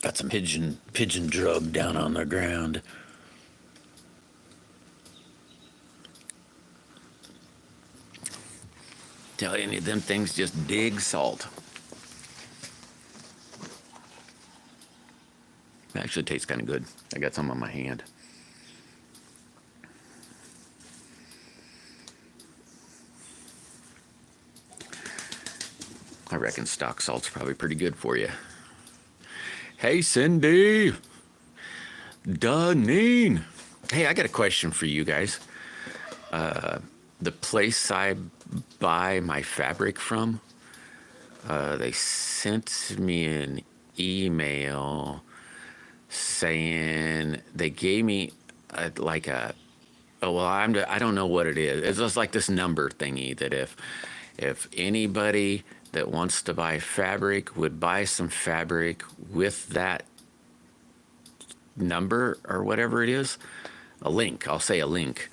Got some pigeon drug down on the ground. Tell you, any of them things just dig salt. It actually tastes kind of good. I got some on my hand. I reckon stock salt's probably pretty good for you. Hey, Cindy. Duneen. Hey, I got a question for you guys. The place I buy my fabric from, they sent me an email saying they gave me I don't know what it is. It's just like this number thingy that if anybody that wants to buy fabric would buy some fabric with that number or whatever it is, a link, I'll say a link,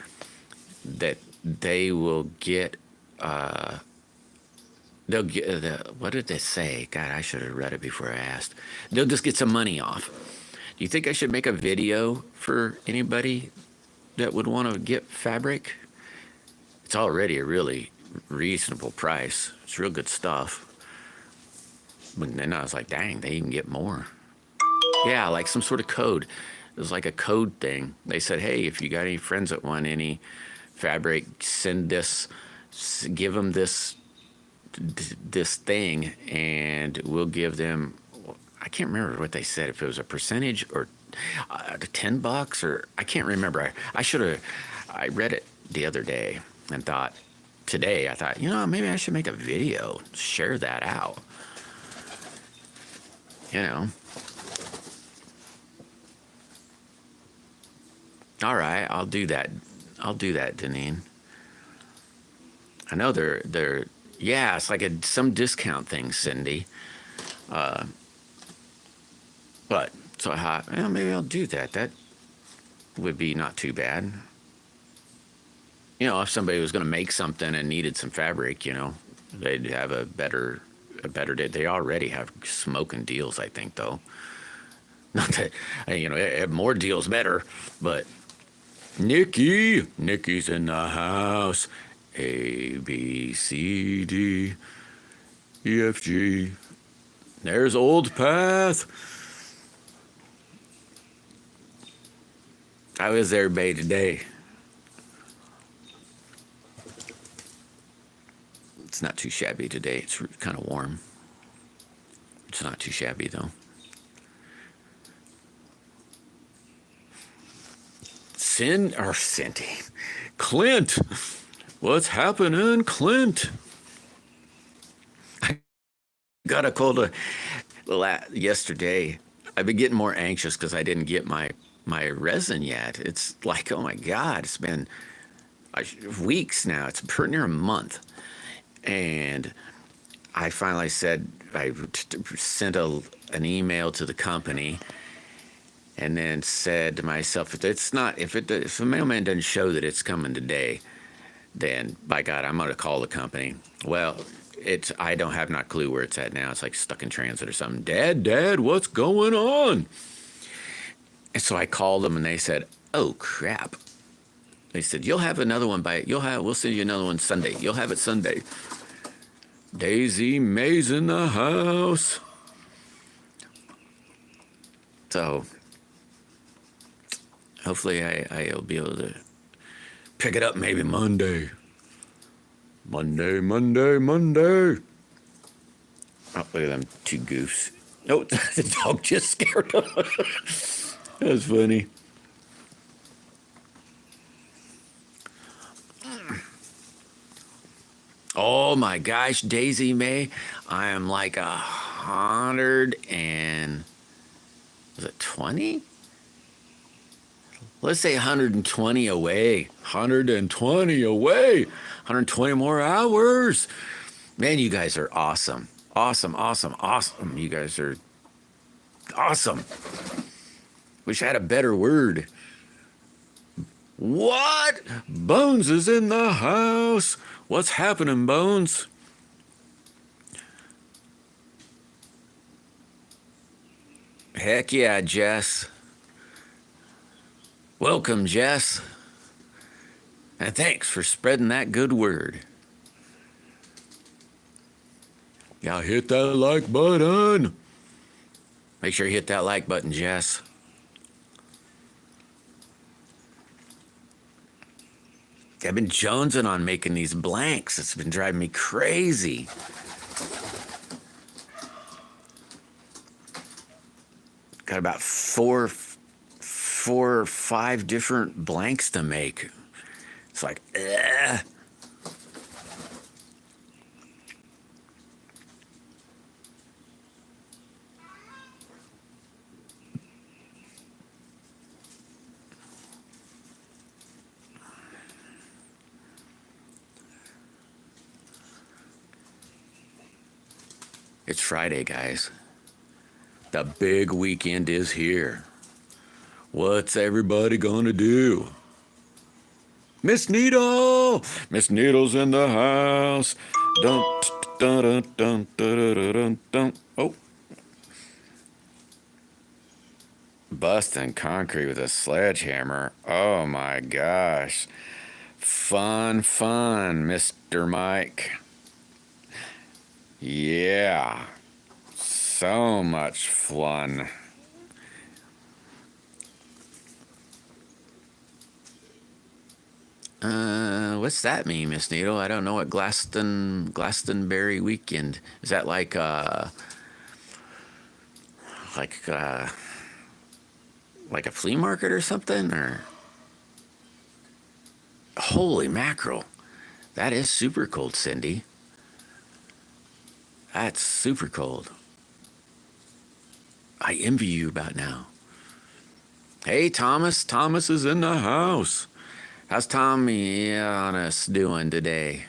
that they will get, they'll get, what did they say? God, I should have read it before I asked. They'll just get some money off. Do you think I should make a video for anybody that would want to get fabric? It's already a really reasonable price. It's real good stuff. But then I was like, dang, they even get more. Yeah, like some sort of code. It was like a code thing. They said, hey, if you got any friends that want any fabric, send this, give them this thing, and we'll give them, I can't remember what they said, if it was a percentage or $10 or I can't remember. I read it the other day and thought, today I thought, maybe I should make a video, share that out. All right, I'll do that. Deneen. I know they're yeah, it's like some discount thing, Cindy. But so I thought, well, maybe I'll do that. That would be not too bad. If somebody was going to make something and needed some fabric, they'd have a better day. They already have smoking deals, I think, though. Not that, more deals better, but Nikki's in the house. A, B, C, D, E, F, G. There's Old Path. How is everybody today? It's not too shabby today. It's kind of warm. It's not too shabby, though. Cindy. Clint. What's happening, Clint? I got a cold yesterday. I've been getting more anxious because I didn't get my resin yet. It's like, oh my God, it's been weeks now. It's pretty near a month. And I finally said, I sent an email to the company and then said to myself, if the mailman doesn't show that it's coming today, then by God, I'm going to call the company. Well, I don't have not clue where it's at now. It's like stuck in transit or something. Dad, what's going on? And so I called them and they said, oh crap. They said, you'll have another one we'll send you another one Sunday. You'll have it Sunday. Daisy May's in the house. So hopefully I'll be able to pick it up maybe Monday. Monday. Oh, look at them two goofs. Oh, the dog just scared them. That was funny. Oh my gosh, Daisy May, I am like 120? Let's say 120 away. 120 away. 120 more hours. Man, you guys are awesome. Awesome. You guys are awesome. Wish I had a better word. What? Bones is in the house. What's happening, Bones? Heck yeah, Jess. Welcome, Jess. And thanks for spreading that good word. Y'all hit that like button. Make sure you hit that like button, Jess. I've been jonesing on making these blanks. It's been driving me crazy. Got about four or five different blanks to make. It's like, ugh. It's Friday, guys. The big weekend is here. What's everybody gonna do? Miss Needle! Miss Needle's in the house. Dun, dun, dun, dun, dun, dun, dun, dun. Oh. Busting concrete with a sledgehammer. Oh my gosh. Fun, Mr. Mike. Yeah. So much fun. What's that mean, Miss Needle? I don't know what Glastonbury weekend. Is that like a flea market or something? Or holy mackerel. That is super cold, Cindy. That's super cold. I envy you about now. Hey, Thomas. Thomas is in the house. How's Tommy Honest doing today?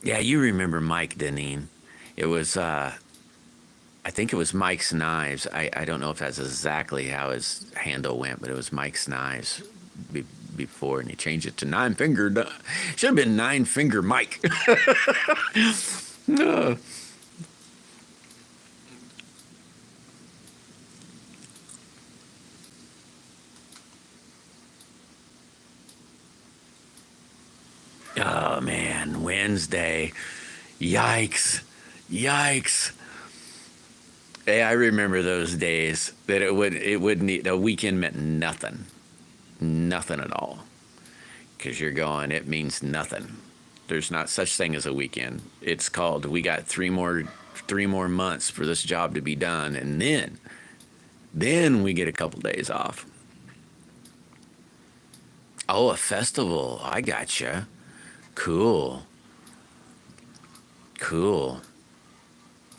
Yeah, you remember Mike Deneen. It was, I think it was Mike's Knives. I don't know if that's exactly how his handle went, but it was Mike's Knives before, and he changed it to Nine Finger. Should have been Nine Finger Mike. No. Oh man, Wednesday. Yikes. Yikes. Hey, I remember those days that it would need a weekend meant nothing. Nothing at all. Cause you're going, it means nothing. There's not such thing as a weekend. It's called we got three more months for this job to be done, and then we get a couple days off. Oh, a festival. I gotcha. Cool. Cool.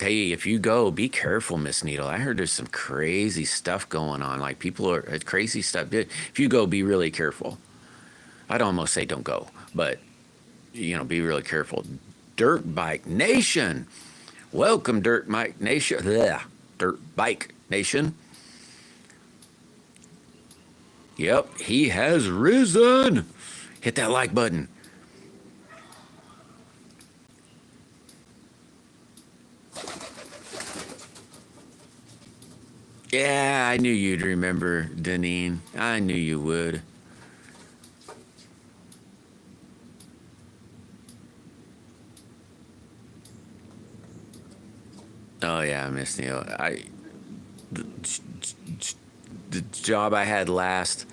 Hey, if you go, be careful, Miss Needle. I heard there's some crazy stuff going on. Like people are crazy stuff. If you go, be really careful. I'd almost say don't go, but be really careful. Dirt Bike Nation. Welcome, Dirt Bike Nation. Blech. Dirt Bike Nation. Yep, he has risen. Hit that like button. Yeah, I knew you'd remember, Deneen. I knew you would. Oh yeah, Miss Neil. The, the job I had last,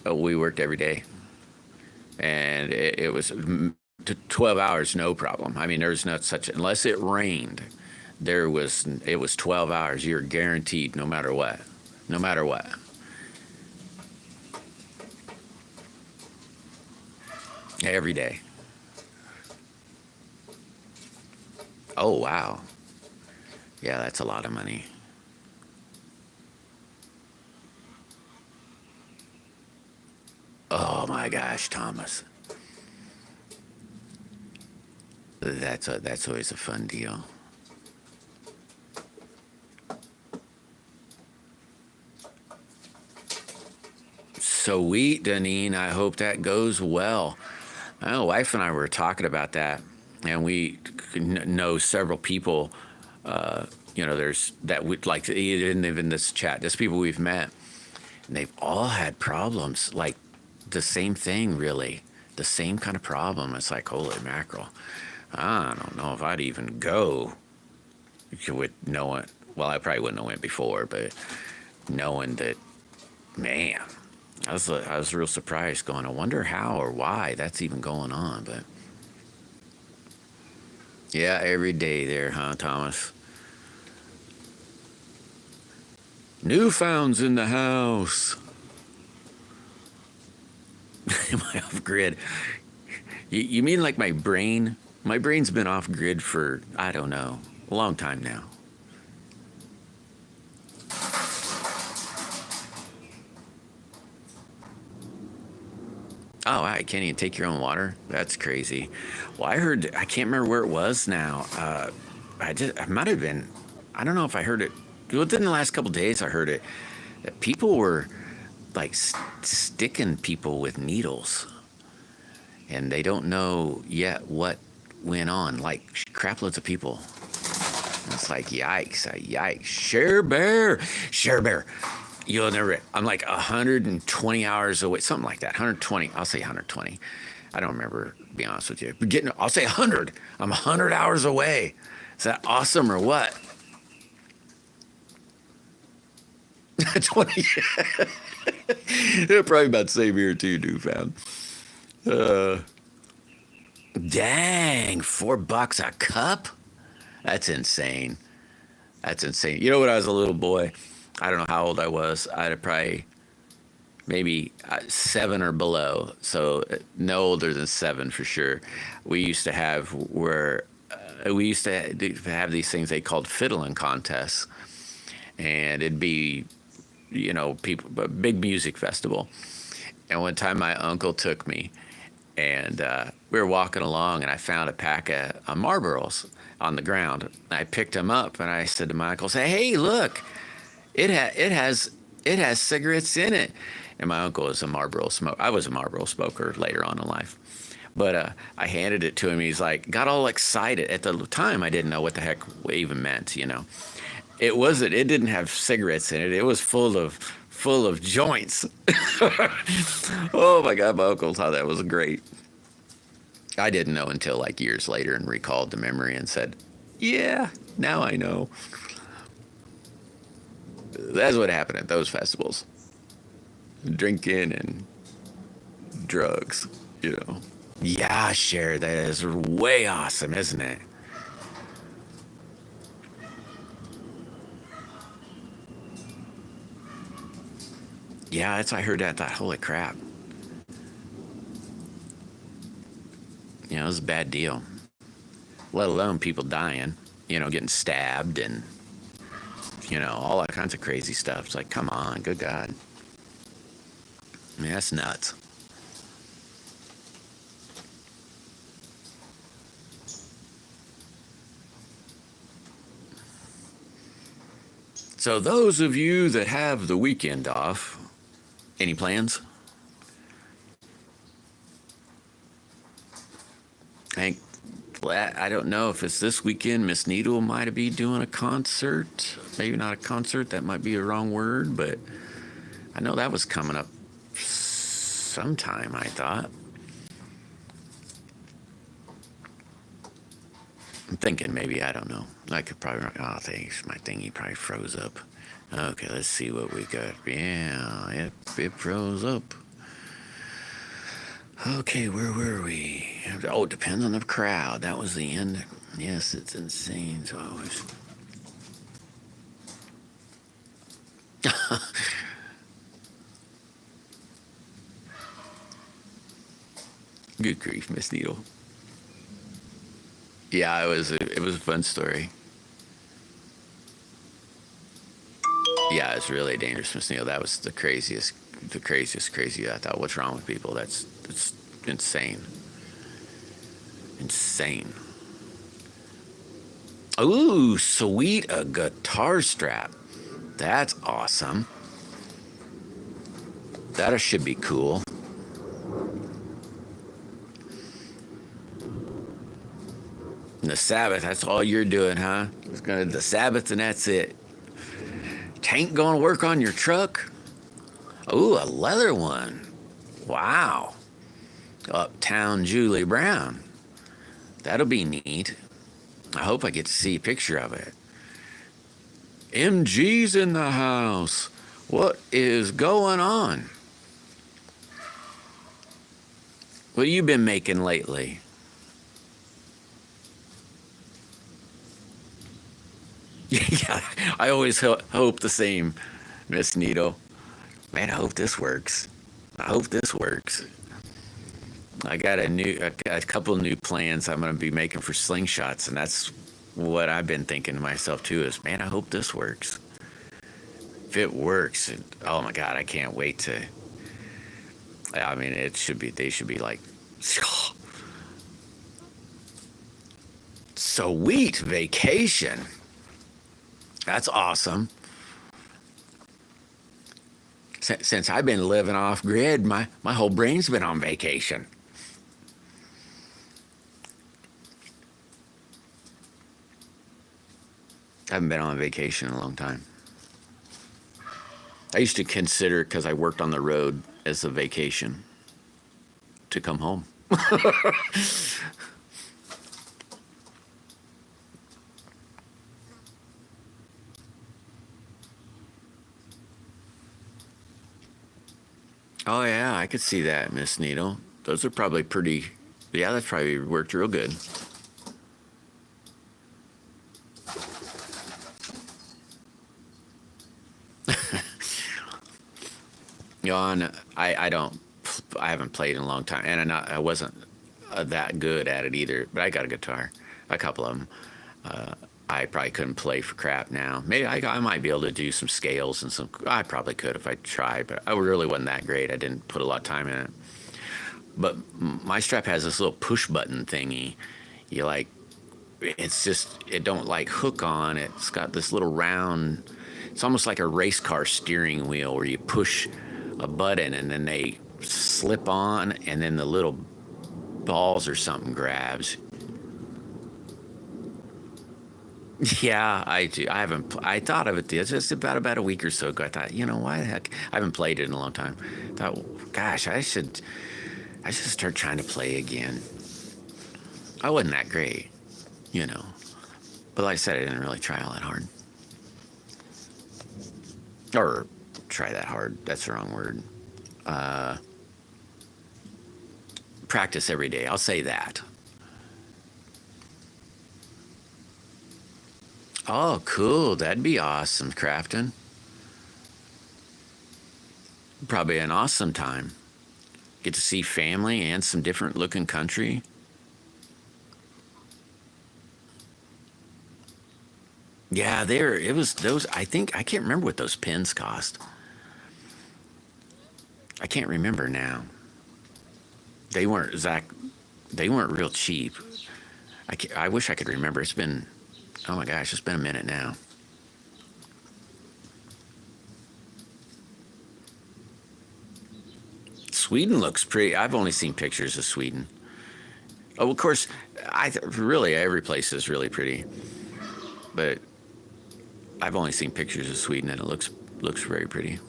we worked every day, and it was 12 hours, no problem. I mean, there's not such unless it rained. It was 12 hours. You're guaranteed, no matter what, no matter what. Every day. Oh wow. Yeah, that's a lot of money. Oh my gosh, Thomas. That's always a fun deal. Sweet, Deneen. I hope that goes well. My wife and I were talking about that, and we know several people, there's that would like even in this chat, just people we've met, and they've all had problems like the same thing, really, the same kind of problem. It's like, holy mackerel, I don't know if I'd even go with knowing. Well, I probably wouldn't have went before, but knowing that, man, I was real surprised. Going, I wonder how or why that's even going on, but. Yeah, every day there, huh, Thomas? Newfound's in the house. Am I off grid? You mean like my brain? My brain's been off grid for, I don't know, a long time now. Oh, I can't even take your own water? That's crazy. Well, I heard, I can't remember where it was now. I might have been, I don't know if I heard it. Within the last couple of days, I heard it. That people were like sticking people with needles. And they don't know yet what went on. Like craploads of people. It's like, yikes, yikes. Share Bear. You'll never, I'm like 120 hours away, something like that. 120, I'll say 120. I don't remember, to be honest with you. But I'll say 100. I'm 100 hours away. Is that awesome or what? 20. Probably about the same here too, Newfound. Dang, $4 a cup? That's insane. That's insane. You know, when I was a little boy, I don't know how old I was. I'd have probably maybe 7 or below. So no older than 7 for sure. We used to have have these things they called fiddling contests, and it'd be, people, a big music festival. And one time my uncle took me, and we were walking along, and I found a pack of Marlboros on the ground. I picked them up, and I said to my uncle, "Hey, look, it has cigarettes in it." And my uncle was a Marlboro smoker. I was a Marlboro smoker later on in life. But I handed it to him. He's like, got all excited. At the time, I didn't know what the heck it even meant, It didn't have cigarettes in it. It was full of joints. Oh my God, my uncle thought that was great. I didn't know until like years later and recalled the memory and said, yeah, now I know. That's what happened at those festivals. Drinking and drugs, Yeah, Cher, that is way awesome, isn't it? Yeah, I heard that. Thought, holy crap. It was a bad deal. Let alone people dying, getting stabbed and, all that kinds of crazy stuff. It's like, come on, good God. I mean, that's nuts. So those of you that have the weekend off, any plans? I don't know if it's this weekend. Miss Needle might be doing a concert. Maybe not a concert. That might be a wrong word, but I know that was coming up sometime, I thought. I'm thinking maybe, I don't know. I could probably, thanks. My thingy probably froze up. Okay, let's see what we got. Yeah, it froze up. Okay, where were we? Oh, it depends on the crowd. That was the end. Yes, it's insane. So I was... Good grief, Miss Needle. Yeah, it was a fun story. Yeah, it's really dangerous, Miss Needle. That was the craziest crazy. I thought, what's wrong with people? That's insane. Insane. Ooh, sweet, a guitar strap. That's awesome. That should be cool. The Sabbath, that's all you're doing, huh? It's gonna the Sabbath and that's it. Tank gonna work on your truck? Ooh, a leather one. Wow. Uptown Julie Brown. That'll be neat. I hope I get to see a picture of it. MG's in the house. What is going on? What have you been making lately? Yeah, I always hope the same, Miss Needle. Man, I hope this works. I hope this works. I got a couple new plans I'm going to be making for slingshots, and that's what I've been thinking to myself too. Is man, I hope this works. If it works, oh my God, I can't wait to. I mean, it should be. They should be like, sweet vacation. That's awesome. Since I've been living off grid, my whole brain's been on vacation. I haven't been on vacation in a long time. I used to consider, because I worked on the road, as a vacation to come home. Oh yeah, I could see that, Miss Needle. Those are probably pretty. Yeah, that's probably worked real good. You know, I don't. I haven't played in a long time, and I wasn't that good at it either. But I got a guitar, a couple of them. I probably couldn't play for crap now. Maybe I might be able to do some scales and some. I probably could if I tried, but I really wasn't that great. I didn't put a lot of time in it. But my strap has this little push button thingy. You like, it's just it don't like hook on. It's got this little round. It's almost like a race car steering wheel where you push a button and then they slip on, and then the little balls or something grabs. Yeah, I do. I haven't. I thought of it just about a week or so ago. I thought, why the heck? I haven't played it in a long time. I thought, gosh, I should start trying to play again. I wasn't that great, but like I said, I didn't really try all that hard, or try that hard. That's the wrong word. Practice every day. I'll say that. Oh, cool. That'd be awesome, crafting. Probably an awesome time. Get to see family and some different looking country. Yeah, it was those. I think I can't remember what those pins cost. I can't remember now. They weren't Zach. They weren't real cheap. I wish I could remember. It's been, oh my gosh, it's been a minute now. Sweden looks pretty. I've only seen pictures of Sweden. Oh, of course, really every place is really pretty, but I've only seen pictures of Sweden and it looks very pretty.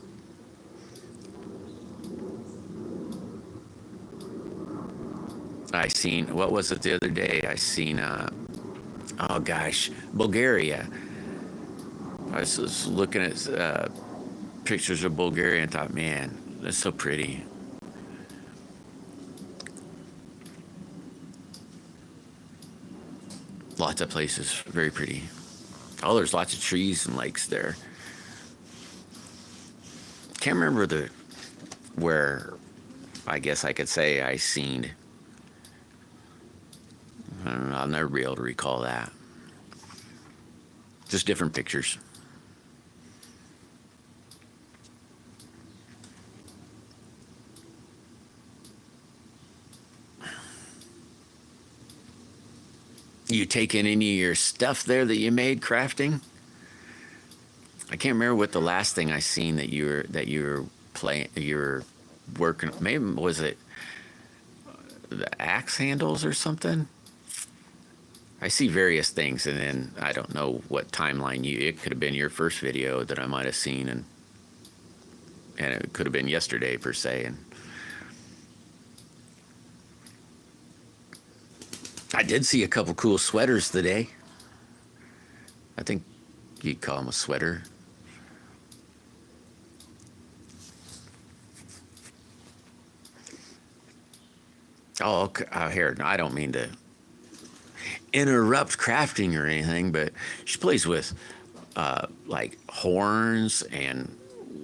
I seen, what was it the other day? I seen oh gosh, Bulgaria. I was just looking at pictures of Bulgaria and thought, man, that's so pretty. Lots of places, very pretty. Oh, there's lots of trees and lakes there. Can't remember where. I guess I could say I seen. I don't know, I'll never be able to recall that. Just different pictures. You taking any of your stuff there that you made crafting? I can't remember what the last thing I seen that you were playing. You were working. Maybe was it the axe handles or something? I see various things, and then I don't know what timeline it could have been your first video that I might have seen, and it could have been yesterday per se. And I did see a couple cool sweaters today. I think you'd call them a sweater. Oh, okay. Here, I don't mean to interrupt crafting or anything, but she plays with like horns and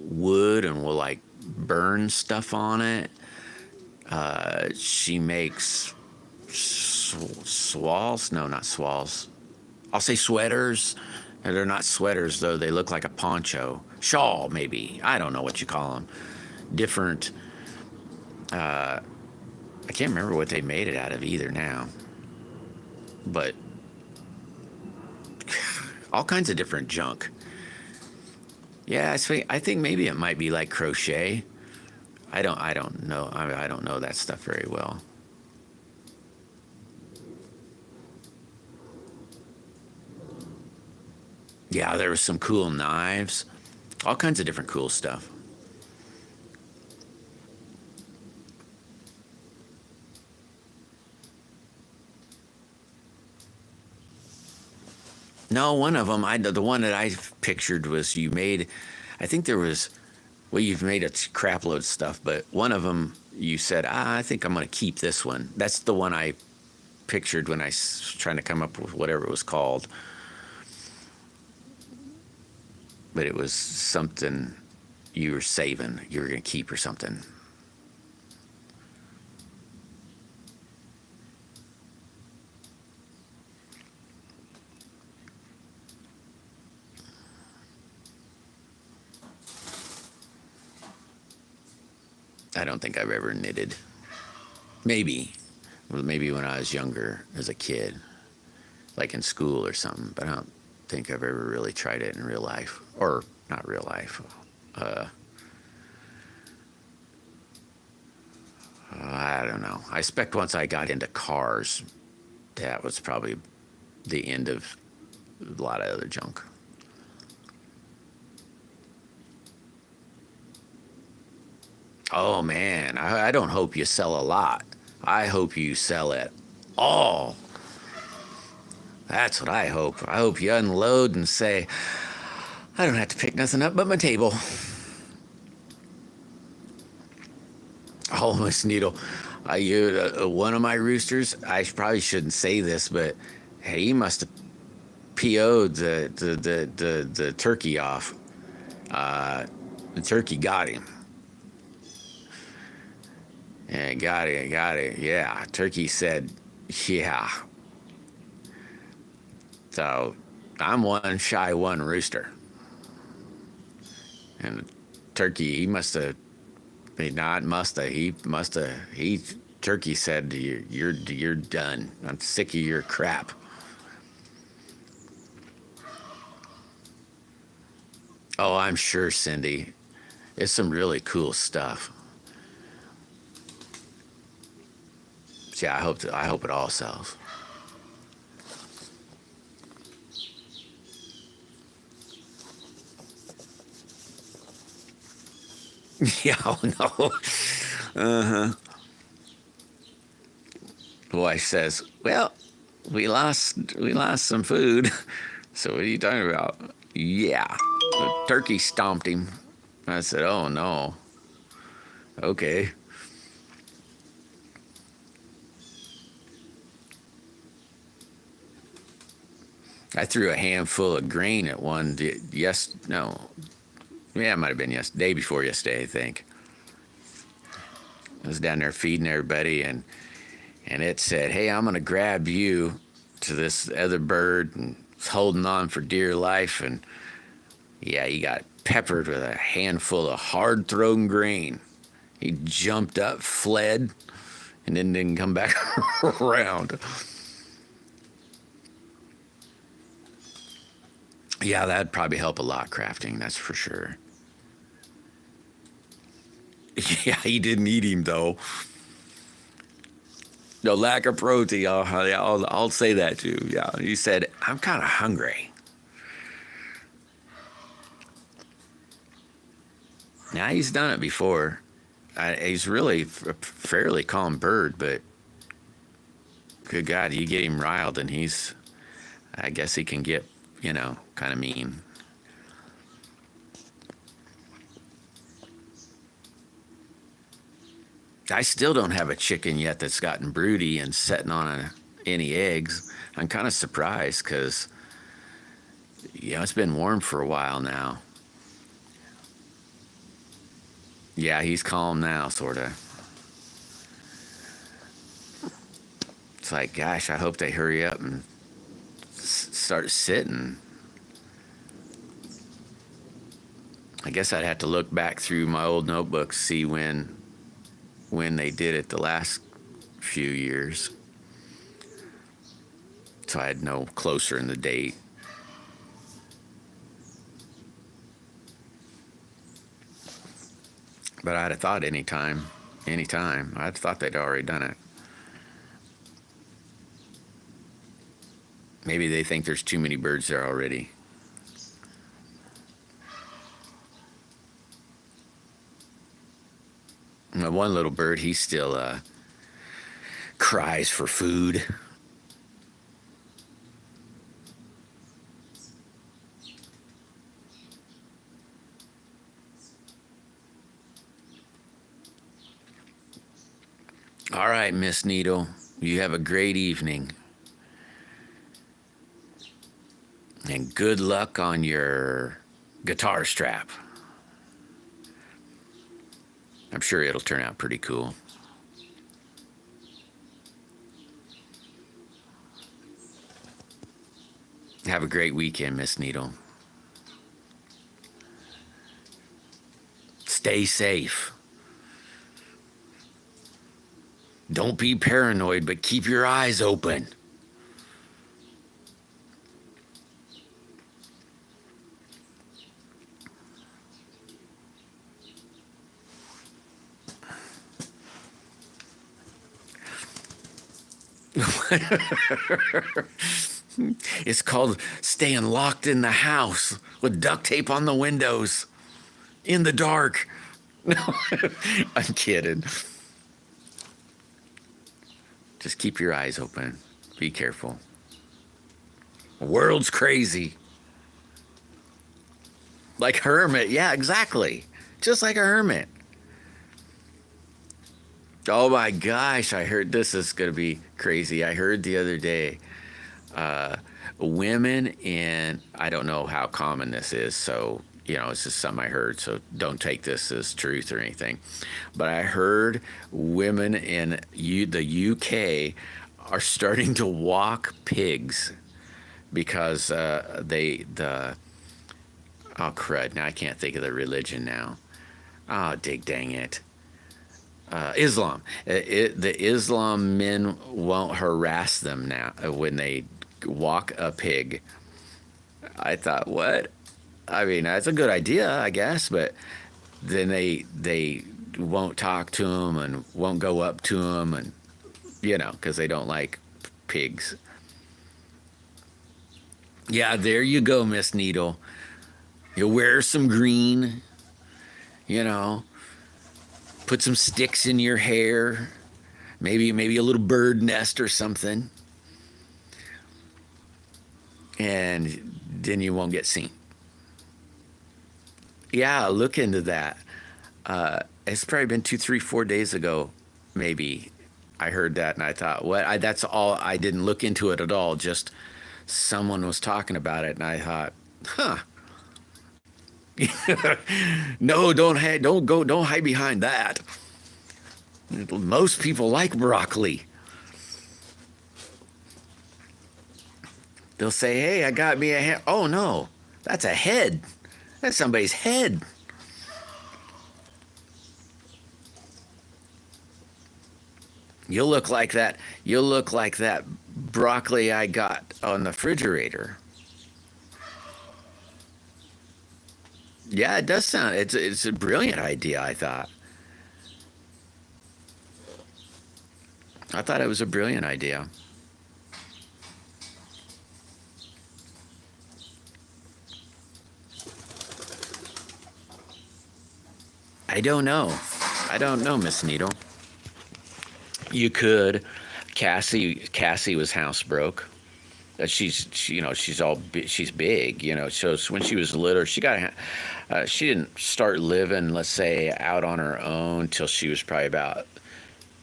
wood and will like burn stuff on it. She makes swalls. No, not swalls. I'll say sweaters. They're not sweaters though. They look like a poncho, shawl maybe. I don't know what you call them. Different. I can't remember what they made it out of either now. But all kinds of different junk. Yeah, I think maybe it might be like crochet. I don't know. I don't know that stuff very well. Yeah, there was some cool knives. All kinds of different cool stuff. No, one of them, the one that I pictured was you made, I think there was, well, you've made a crap load of stuff, but one of them you said, I think I'm going to keep this one. That's the one I pictured when I was trying to come up with whatever it was called. But it was something you were saving, you were going to keep or something. I don't think I've ever knitted. Maybe when I was younger as a kid, like in school or something, but I don't think I've ever really tried it in real life, or not real life. I don't know. I expect once I got into cars, that was probably the end of a lot of other junk. Oh man, I don't hope you sell a lot. I hope you sell it all. That's what I hope. I hope you unload and say, I don't have to pick nothing up but my table. Oh, Miss Needle, one of my roosters, I probably shouldn't say this, but he must have PO'd the turkey off. The turkey got him. Yeah, got it. Yeah, turkey said, yeah. So I'm one shy one rooster. And the turkey, he must have, turkey said, you're done. I'm sick of your crap. Oh, I'm sure, Cindy. It's some really cool stuff. Yeah, I hope it all sells. Yeah, oh no. Uh-huh. The wife says, "Well, we lost some food." So what are you talking about? Yeah, the turkey stomped him. I said, "Oh no." Okay. I threw a handful of grain at one. Yeah, it might have been day before yesterday, I think. I was down there feeding everybody, and it said, "Hey, I'm gonna grab you," to this other bird, and it's holding on for dear life, and yeah, he got peppered with a handful of hard-thrown grain. He jumped up, fled, and then didn't come back around. Yeah, that'd probably help a lot crafting, that's for sure. Yeah, he didn't eat him though. No lack of protein. I'll say that too. Yeah, he said I'm kind of hungry. Now he's done it before. He's really a fairly calm bird, but good God, you get him riled, and I guess he can get, kind of mean. I still don't have a chicken yet that's gotten broody and setting on any eggs. I'm kind of surprised because, it's been warm for a while now. Yeah, he's calm now, sort of. It's like, gosh, I hope they hurry up and start sitting. I guess I'd have to look back through my old notebooks, see when they did it the last few years, so I'd know closer in the date. But I'd have thought anytime. I'd have thought they'd already done it. Maybe they think there's too many birds there already. One little bird, he still cries for food. All right, Miss Needle, you have a great evening. And good luck on your guitar strap. I'm sure it'll turn out pretty cool. Have a great weekend, Miss Needle. Stay safe. Don't be paranoid, but keep your eyes open. It's called staying locked in the house with duct tape on the windows in the dark. No, I'm kidding. Just keep your eyes open. Be careful. The world's crazy. Like hermit. Yeah, exactly. Just like a hermit. Oh my gosh, I heard this is going to be crazy. I heard the other day women in, I don't know how common this is, so, it's just something I heard, so don't take this as truth or anything. But I heard women in the UK are starting to walk pigs because oh crud, now I can't think of the religion now. Oh, dang it. Islam. The Islam men won't harass them now when they walk a pig. I thought, what? I mean, that's a good idea, I guess, but then they won't talk to them and won't go up to them, and because they don't like pigs. Yeah, there you go, Miss Needle. You wear some green, put some sticks in your hair, maybe a little bird nest or something, and then you won't get seen. Yeah, look into that. It's probably been 2, 3, 4 days ago, maybe. I heard that and I thought, what? That's all. I didn't look into it at all. Just someone was talking about it, and I thought, huh. No, don't hide behind that. Most people like broccoli. They'll say, hey, I got me a head. Oh no, that's a head. That's somebody's head. You'll look like that broccoli I got on the refrigerator. Yeah, it does sound, it's a brilliant idea, I thought. I thought it was a brilliant idea. I don't know. I don't know, Miss Needle. You could. Cassie was housebroke. She's big, So when she was little, she didn't start living, let's say, out on her own till she was probably about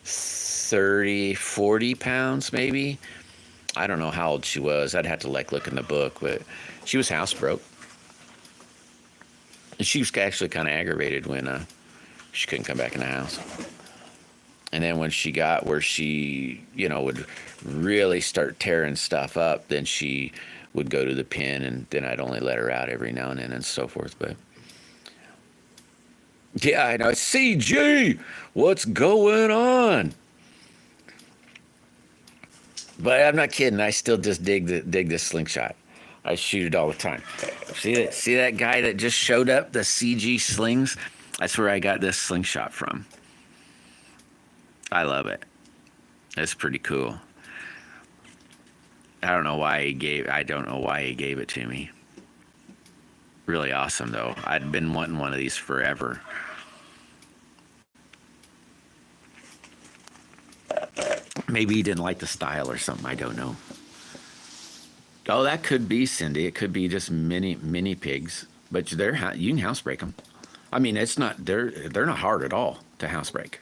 30, 40 pounds, maybe. I don't know how old she was. I'd have to look in the book, but she was housebroke. And she was actually kind of aggravated when she couldn't come back in the house. And then when she got where she, would really start tearing stuff up, then she would go to the pen, and then I'd only let her out every now and then and so forth. But yeah, I know. CG, what's going on? But I'm not kidding. I still just dig this slingshot. I shoot it all the time. See that guy that just showed up, the CG slings? That's where I got this slingshot from. I love it. It's pretty cool. I don't know why he gave it to me. Really awesome though. I'd been wanting one of these forever. Maybe he didn't like the style or something. I don't know. Oh, that could be, Cindy. It could be just mini pigs, but you can housebreak them. I mean, they're not hard at all to housebreak.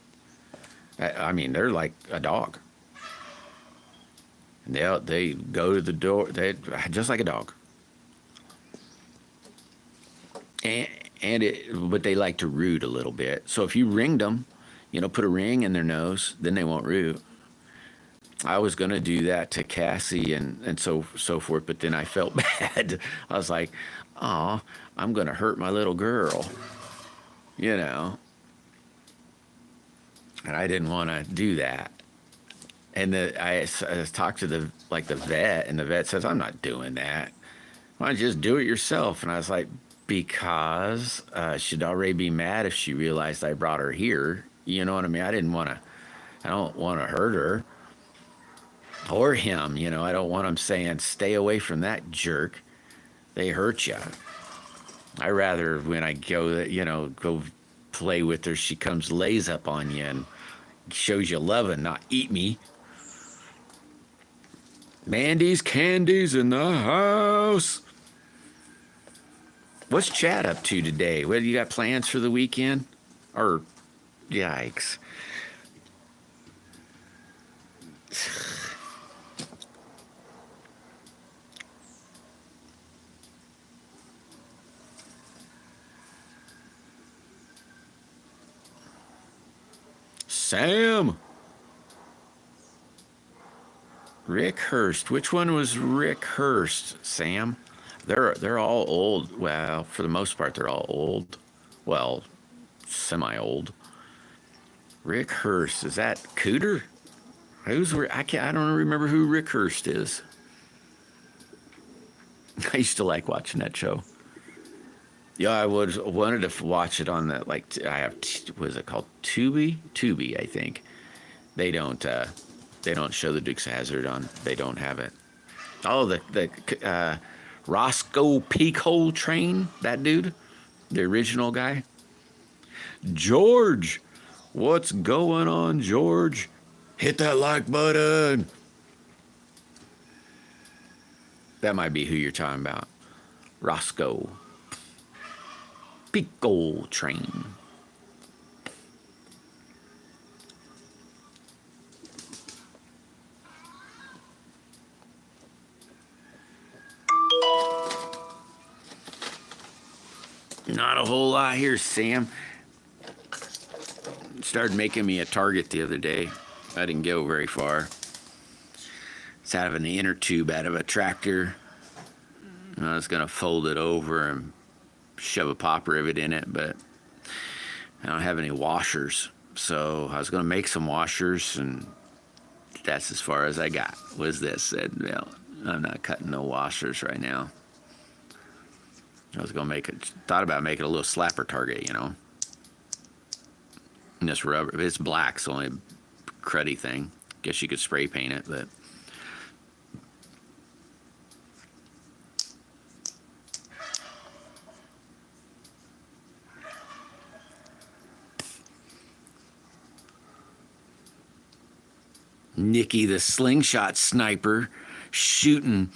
I mean, they're like a dog. They go to the door. They just like a dog. But they like to root a little bit. So if you ringed them, put a ring in their nose, then they won't root. I was gonna do that to Cassie and so forth, but then I felt bad. I was like, "Oh, I'm gonna hurt my little girl," And I didn't want to do that. And I talked to the vet, and the vet says, "I'm not doing that. Why don't you just do it yourself?" And I was like, "Because she'd already be mad if she realized I brought her here. You know what I mean? I don't want to hurt her or him. I don't want him saying, 'Stay away from that jerk. They hurt you.' I rather when I go play with her, she comes, lays up on you, and shows you love and not eat me." Mandy's Candy's in the house. What's Chad up to today? What, you got plans for the weekend? Or, yikes. Sam. Rick Hurst. Which one was Rick Hurst, Sam? They're all old. Well, for the most part, they're all old. Well, semi-old. Rick Hurst. Is that Cooter? I don't remember who Rick Hurst is. I used to like watching that show. Yeah, I wanted to watch it on the what is it called? Tubi, I think. They don't show the Dukes of Hazzard on. They don't have it. Oh, the Roscoe Peakhole Train, that dude, the original guy. George, what's going on, George? Hit that like button. That might be who you're talking about. Roscoe Peakhole Train. Not a whole lot here, Sam. Started making me a target the other day. I didn't go very far. It's out of an inner tube out of a tractor. And I was going to fold it over and shove a pop rivet in it, but I don't have any washers. So I was going to make some washers, and that's as far as I got. Was this? Said, well, I'm not cutting no washers right now. I was going to thought about making a little slapper target, And this rubber, it's black, so only a cruddy thing. guess you could spray paint it, but Nikki the slingshot sniper shooting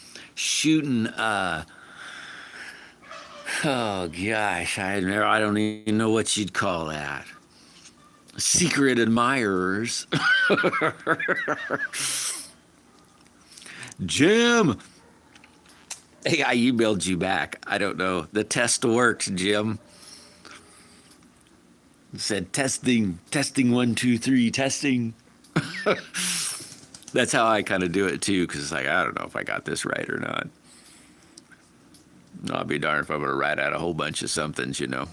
oh gosh, I don't even know what you'd call that. Secret admirers. Jim, hey, I emailed you back. I don't know. The test worked, Jim. It said testing 1 2 3 testing. That's how I kind of do it too, because it's like, I don't know if I got this right or not. I'll be darned if I'm going to write out a whole bunch of somethings, you know.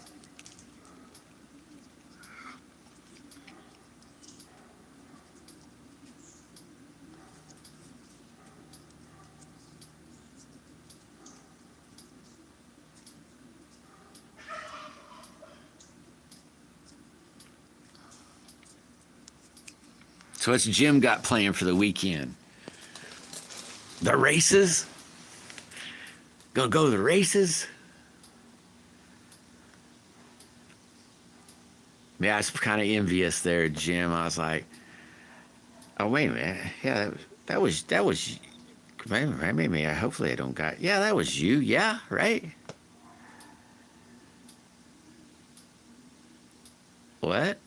So what's Jim got playing for the weekend? The races? Gonna go to the races? Yeah, I was kind of envious there, Jim. I was like, oh, wait a minute. Yeah, that was, maybe, hopefully I don't got, yeah, that was you. Yeah, right? What?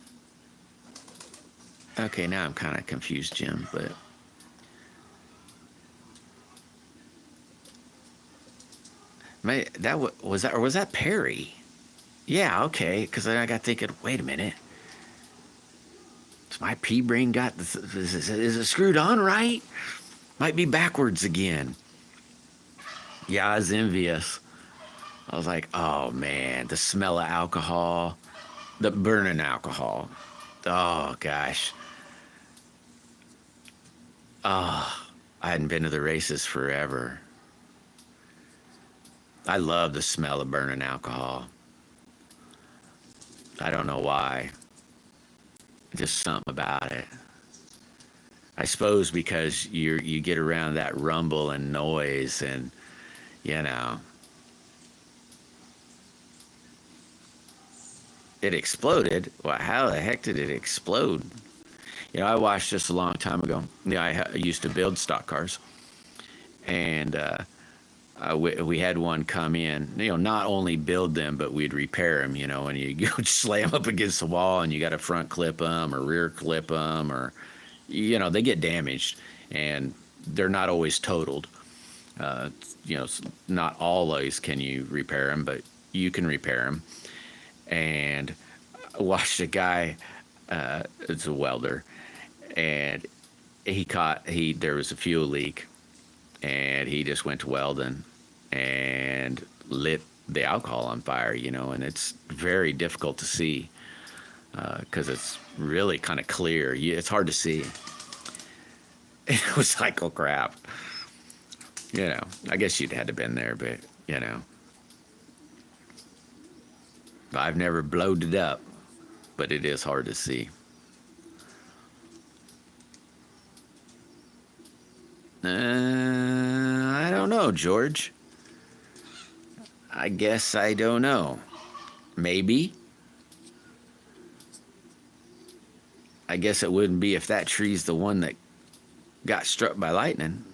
Okay, now I'm kind of confused, Jim, but was that, or was that Perry? Yeah, okay, because then I got thinking, wait a minute. Has my pea brain got, is it screwed on right? Might be backwards again. Yeah, I was envious. I was like, oh man, the smell of alcohol, the burning alcohol. Oh gosh. Oh, I hadn't been to the races forever. I love the smell of burning alcohol. I don't know why. Just something about it. I suppose because you get around that rumble and noise, and you know, it exploded. Well, how the heck did it explode? You know, I watched this a long time ago. Yeah, I used to build stock cars, and we had one come in. You know, not only build them, but we'd repair them. You know, and you go slam up against the wall, and you got to front clip them or rear clip them, or you know, they get damaged, and they're not always totaled. You know, not always can you repair them, but you can repair them. And I watched a guy. It's a welder. And there was a fuel leak, and he just went to welding and lit the alcohol on fire, you know, and it's very difficult to see because it's really kind of clear. It's hard to see. It was like, oh crap. You know, I guess you'd had to been there, but you know, I've never blowed it up, but it is hard to see. I don't know, George. I guess I don't know. Maybe. I guess it wouldn't be if that tree's the one that got struck by lightning.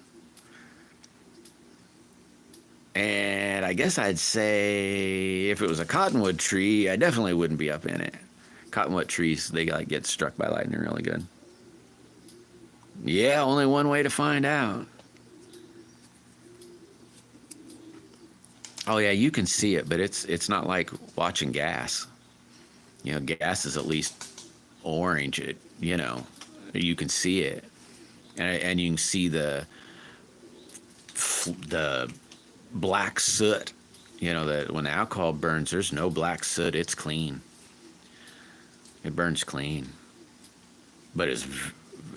And I guess I'd say if it was a cottonwood tree, I definitely wouldn't be up in it. Cottonwood trees, they like get struck by lightning really good. Yeah, only one way to find out. Oh yeah, you can see it, but it's not like watching gas. You know, gas is at least orange. You know, you can see it, and you can see the black soot. You know, that when the alcohol burns, there's no black soot. It's clean. It burns clean, but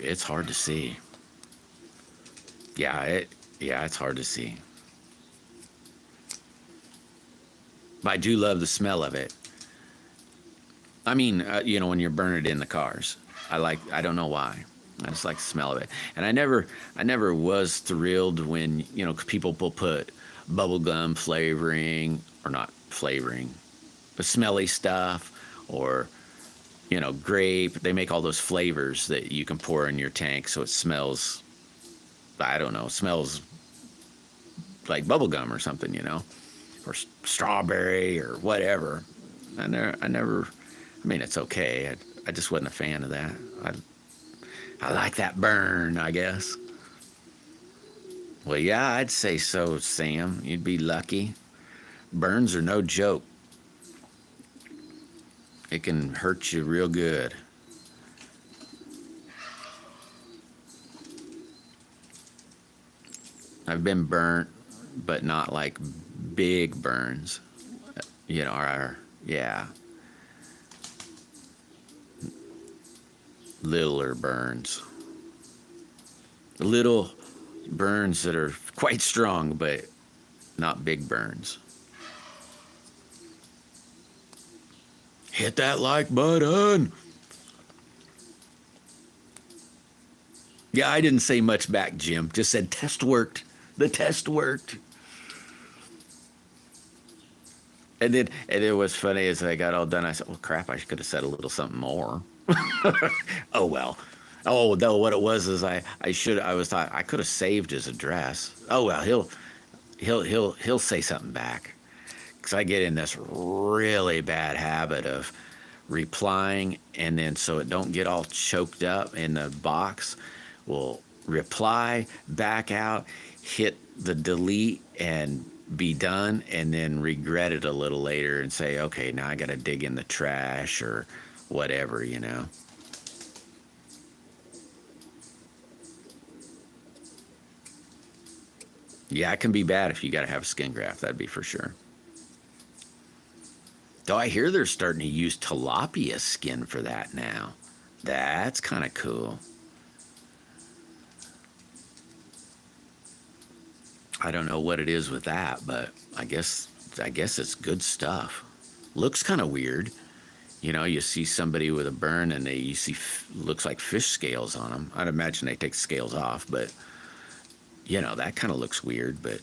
it's hard to see. Yeah, it's hard to see. But I do love the smell of it. I mean, you know, when you're burning it in the cars, I don't know why. I just like the smell of it. And I never was thrilled when, you know, people will put bubblegum flavoring, or not flavoring, but smelly stuff, or, you know, grape. They make all those flavors that you can pour in your tank so it smells, I don't know, smells like bubblegum or something, you know, or strawberry or whatever. I mean, it's okay. I just wasn't a fan of that. I like that burn, I guess. Well, yeah, I'd say so, Sam. You'd be lucky. Burns are no joke. It can hurt you real good. I've been burnt, but not like big burns. You know, yeah, littler burns. Little burns that are quite strong, but not big burns. Hit that like button. Yeah, I didn't say much back, Jim. Just said test worked. The test worked. And then it was funny as I got all done. I said, "Well, crap! I could have said a little something more." Oh well. Oh no! What it was is I thought I could have saved his address. Oh well, he'll say something back, because I get in this really bad habit of replying, and then so it don't get all choked up in the box, will reply back out, hit the delete, and be done, and then regret it a little later and say, okay, now I got to dig in the trash or whatever, you know. Yeah, it can be bad if you got to have a skin graft. That'd be for sure. Though I hear they're starting to use tilapia skin for that now. That's kind of cool. I don't know what it is with that, but I guess it's good stuff. Looks kind of weird. You know, you see somebody with a burn and you see looks like fish scales on them. I'd imagine they take scales off, but you know, that kind of looks weird, but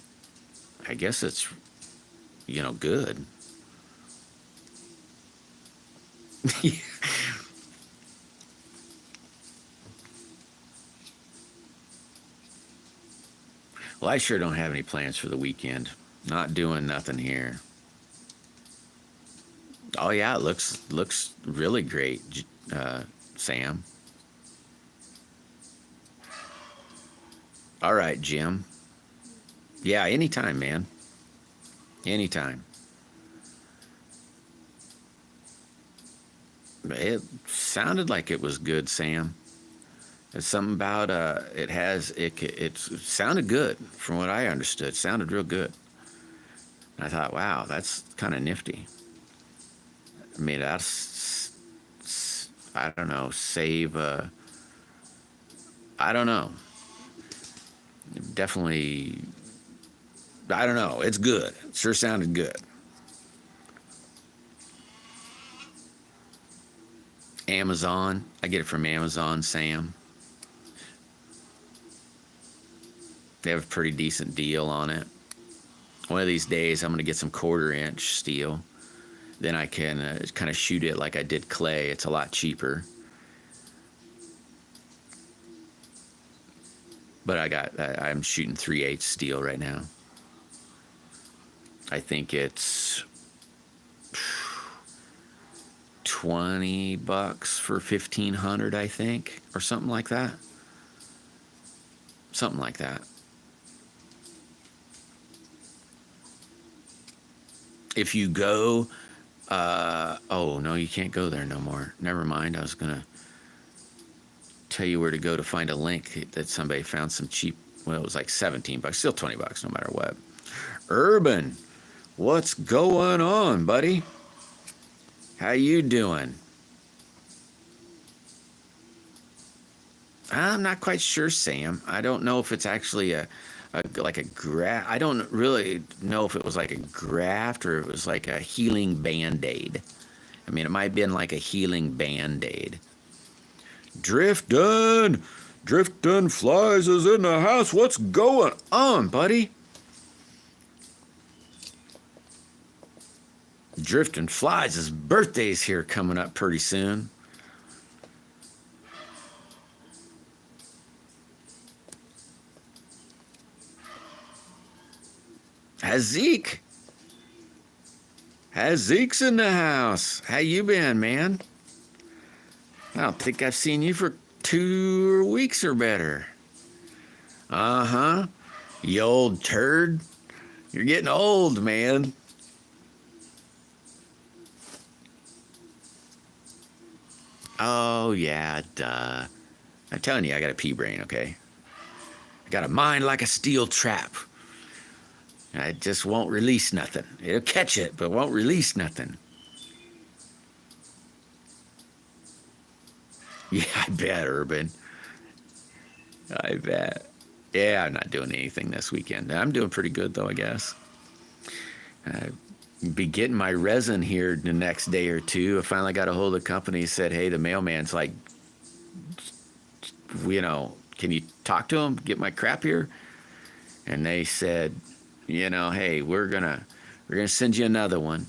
I guess it's, you know, good. Well, I sure don't have any plans for the weekend. Not doing nothing here. Oh yeah, it looks really great, Sam. All right, Jim. Yeah, anytime, man. Anytime. It sounded like it was good, Sam. It's something about it sounded good from what I understood. It sounded real good. And I thought, wow, that's kind of nifty. I mean, that's, I don't know, save I don't know. Definitely, I don't know. It's good. It sure sounded good. Amazon. I get it from Amazon, Sam. They have a pretty decent deal on it. One of these days, I'm going to get some 1/4-inch steel. Then I can kind of shoot it like I did clay. It's a lot cheaper. But I'm shooting 3/8 steel right now. I think it's $20 for 1,500, I think, or something like that. Something like that. If you go, oh no, you can't go there no more. Never mind. I was gonna tell you where to go to find a link that somebody found some cheap. Well, it was like $17, still $20, no matter what. Urban, what's going on, buddy? How you doing? I'm not quite sure, Sam. I don't know if it's actually like a graft. I don't really know if it was like a graft or it was like a healing band-aid. I mean, it might have been like a healing band-aid. Drifting Drifting Flies is in the house. What's going on, buddy? Drifting Flies, his birthday's here coming up pretty soon. Zeke. Zeke's in the house. How you been, man? I don't think I've seen you for 2 weeks or better. Uh-huh. You old turd. You're getting old, man. Oh, yeah, duh. I'm telling you, I got a pea brain, okay? I got a mind like a steel trap. I just won't release nothing. It'll catch it, but won't release nothing. Yeah, I bet, Urban. I bet. Yeah, I'm not doing anything this weekend. I'm doing pretty good, though, I guess. Be getting my resin here the next day or two. I finally got a hold of the company, said, hey, the mailman's like, can you talk to him, get my crap here? And they said, hey, we're gonna send you another one.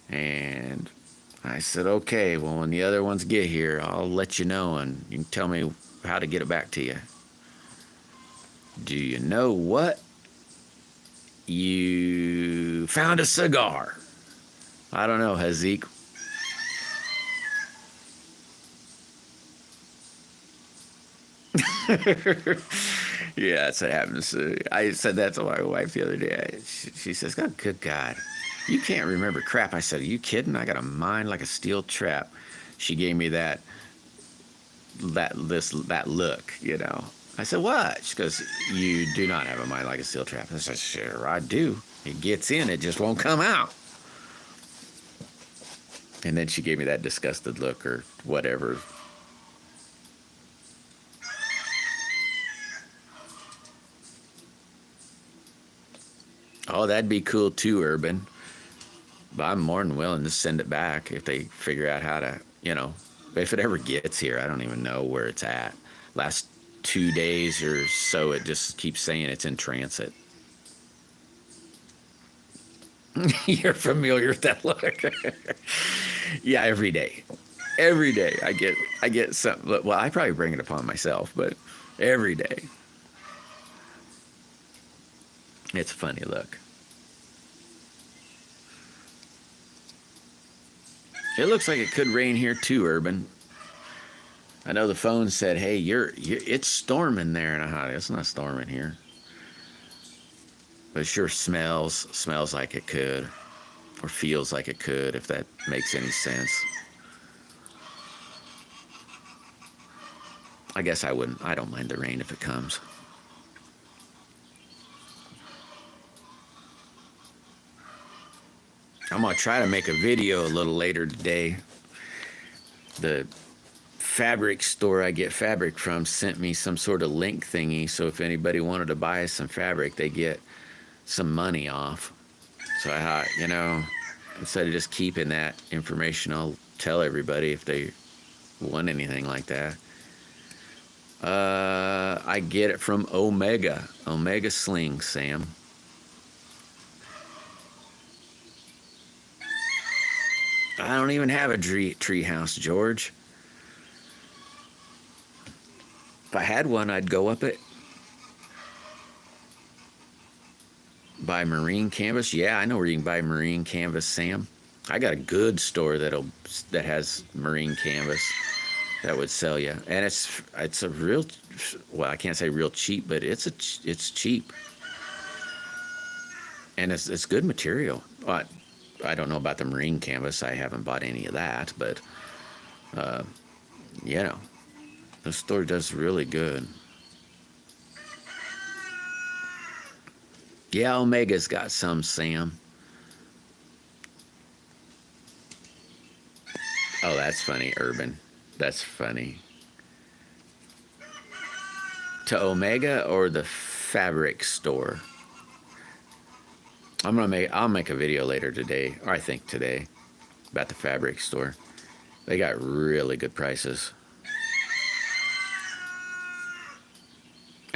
And I said, okay, well, when the other ones get here, I'll let you know, and you can tell me how to get it back to you. Do you know what? You found a cigar. I don't know, Hazik. Yeah, that's what happens. I said that to my wife the other day. She says, oh, good God, you can't remember crap. I said, are you kidding? I got a mind like a steel trap. She gave me that look, I said, what? She goes, you do not have a mind like a steel trap. I said, sure, I do. It gets in, it just won't come out. And then she gave me that disgusted look or whatever. Oh, that'd be cool too, Urban. But I'm more than willing to send it back if they figure out how to, if it ever gets here. I don't even know where it's at. Last 2 days or so, it just keeps saying it's in transit. You're familiar with that look. Yeah, every day. Every day I get something. Well, I probably bring it upon myself, but every day. It's a funny look. It looks like it could rain here too, Urban. I know the phone said, hey, it's storming there. And it's not storming here. But it sure smells like it could. Or feels like it could, if that makes any sense. I guess I don't mind the rain if it comes. I'm going to try to make a video a little later today. The fabric store I get fabric from sent me some sort of link thingy, so if anybody wanted to buy some fabric, they get some money off. So I thought, instead of just keeping that information, I'll tell everybody if they want anything like that. I get it from Omega Sling, Sam. I don't even have a tree house, George. If I had one, I'd go up it. Buy marine canvas. Yeah, I know where you can buy marine canvas, Sam. I got a good store that has marine canvas that would sell you, and it's a real, well, I can't say real cheap, but it's cheap, and it's good material. I don't know about the marine canvas. I haven't bought any of that, but the store does really good. Yeah, Omega's got some, Sam. Oh, that's funny, Urban. That's funny. To Omega or the fabric store? I'll make a video later today, or I think today, about the fabric store. They got really good prices.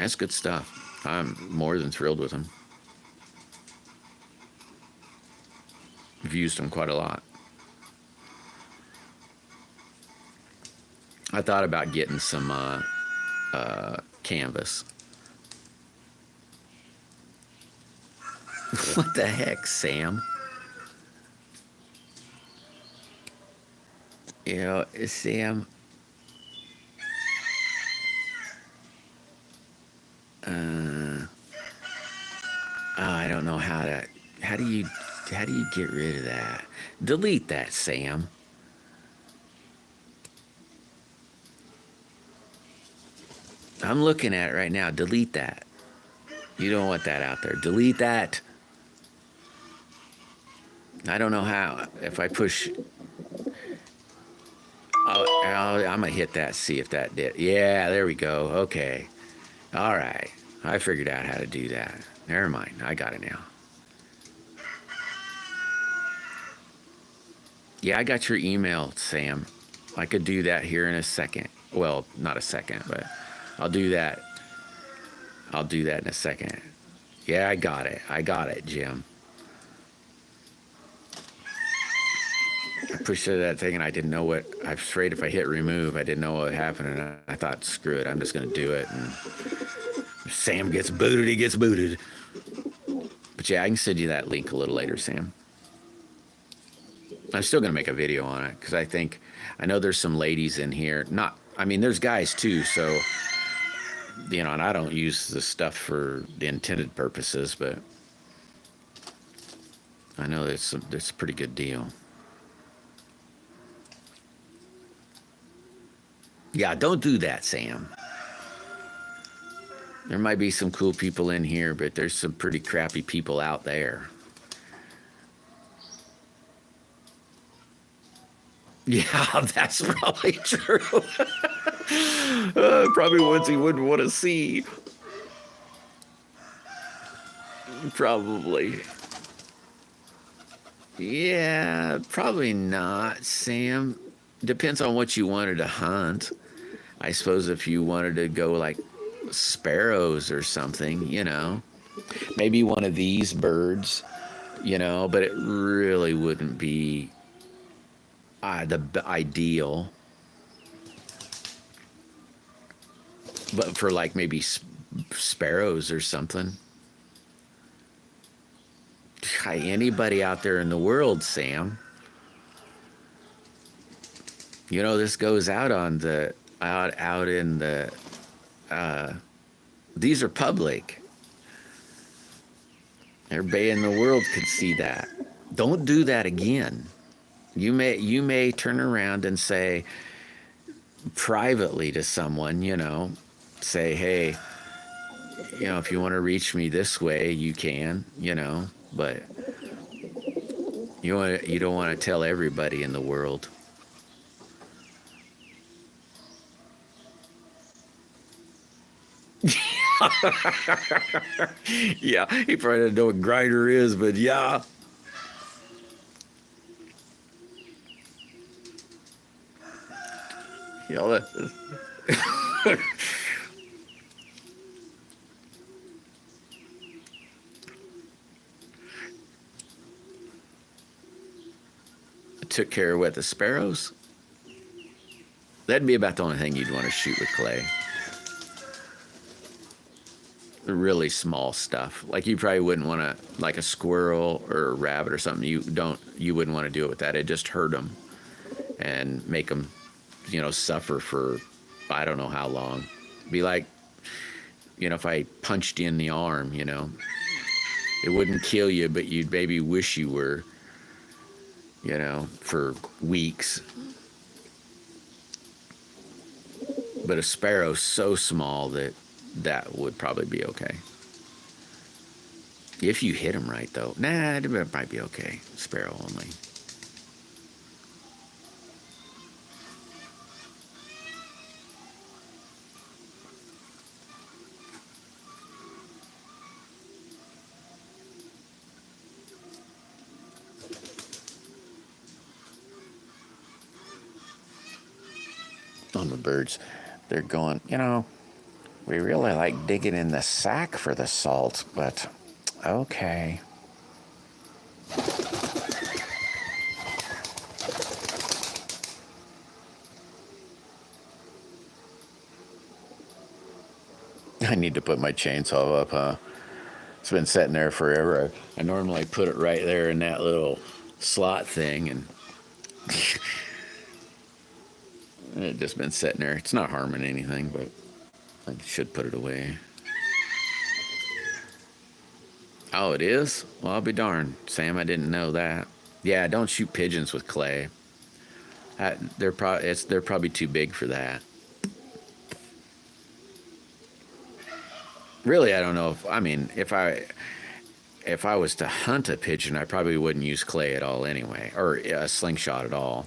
That's good stuff. I'm more than thrilled with them. I've used them quite a lot. I thought about getting some canvas. What the heck, Sam? You know, Sam. Oh, I don't know how to. How do you get rid of that? Delete that, Sam. I'm looking at it right now. Delete that. You don't want that out there. Delete that. I don't know how. If I push, I'm gonna hit that. See if that did. Yeah, there we go. Okay. All right. I figured out how to do that. Never mind. I got it now. Yeah, I got your email, Sam. I could do that here in a second. Well, not a second, but I'll do that. I'll do that in a second. Yeah, I got it. I got it, Jim. I pushed that thing and I didn't know what. I was afraid if I hit remove, I didn't know what would happen. And I thought, screw it, I'm just going to do it. And if Sam gets booted, he gets booted. But yeah, I can send you that link a little later, Sam. I'm still going to make a video on it because I know there's some ladies in here. There's guys too. So, and I don't use the stuff for the intended purposes, but I know it's a pretty good deal. Yeah, don't do that, Sam. There might be some cool people in here, but there's some pretty crappy people out there. Yeah, that's probably true. Probably ones he wouldn't want to see. Probably. Yeah, probably not, Sam. Depends on what you wanted to hunt. I suppose if you wanted to go like sparrows or something, maybe one of these birds, but it really wouldn't be the ideal. But for like maybe sparrows or something. Hi, anybody out there in the world, Sam? This goes out on the out in the. These are public. Everybody in the world could see that. Don't do that again. You may turn around and say privately to someone, say, hey, if you want to reach me this way, you can, but you don't want to tell everybody in the world. Yeah, he probably doesn't know what grinder is, but yeah. Took care of what, the sparrows? That'd be about the only thing you'd want to shoot with clay. Really small stuff. Like you probably wouldn't want to, like a squirrel or a rabbit or something. You wouldn't want to do it with that. It just hurt them and make them, suffer for I don't know how long. Be like, if I punched you in the arm, it wouldn't kill you, but you'd maybe wish you were, for weeks. But a sparrow's so small that would probably be okay. If you hit them right, though. Nah, it might be okay. Sparrow only. On the birds, they're going, We really like digging in the sack for the salt, but okay. I need to put my chainsaw up, huh? It's been sitting there forever. I normally put it right there in that little slot thing, and it's just been sitting there. It's not harming anything, but I should put it away. Oh, it is? Well, I'll be darned. Sam, I didn't know that. Yeah, don't shoot pigeons with clay. They're probably too big for that. Really, I don't know if I was to hunt a pigeon, I probably wouldn't use clay at all anyway, or a slingshot at all.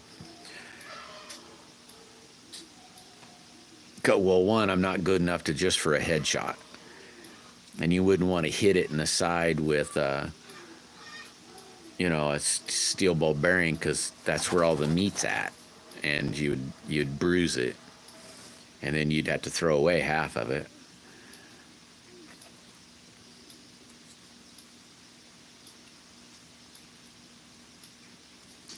Well, one, I'm not good enough to just for a headshot, and you wouldn't want to hit it in the side with, a steel ball bearing, because that's where all the meat's at, and you'd bruise it, and then you'd have to throw away half of it.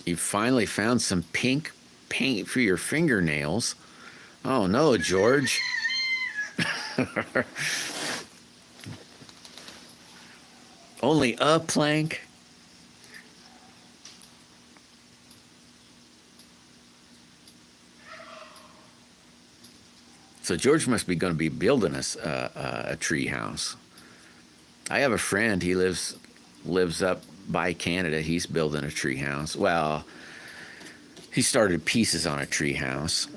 You finally found some pink paint for your fingernails. Oh no, George. Only a plank? So George must be going to be building a tree house. I have a friend. He lives up by Canada. He's building a tree house. Well, he started pieces on a tree house.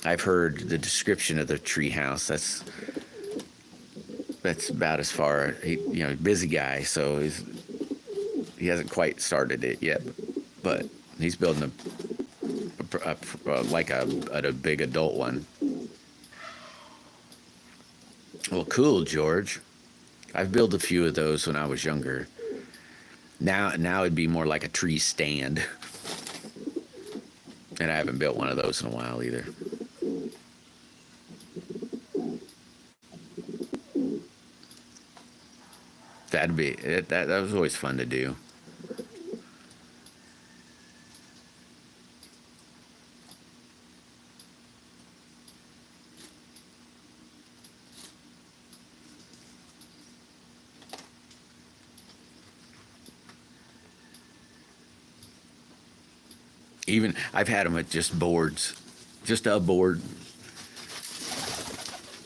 I've heard the description of the tree house. That's about as far. Busy guy, so he hasn't quite started it yet. But he's building a big adult one. Well, cool, George. I've built a few of those when I was younger. Now it'd be more like a tree stand. And I haven't built one of those in a while either. That was always fun to do. Even I've had them with just boards, just a board,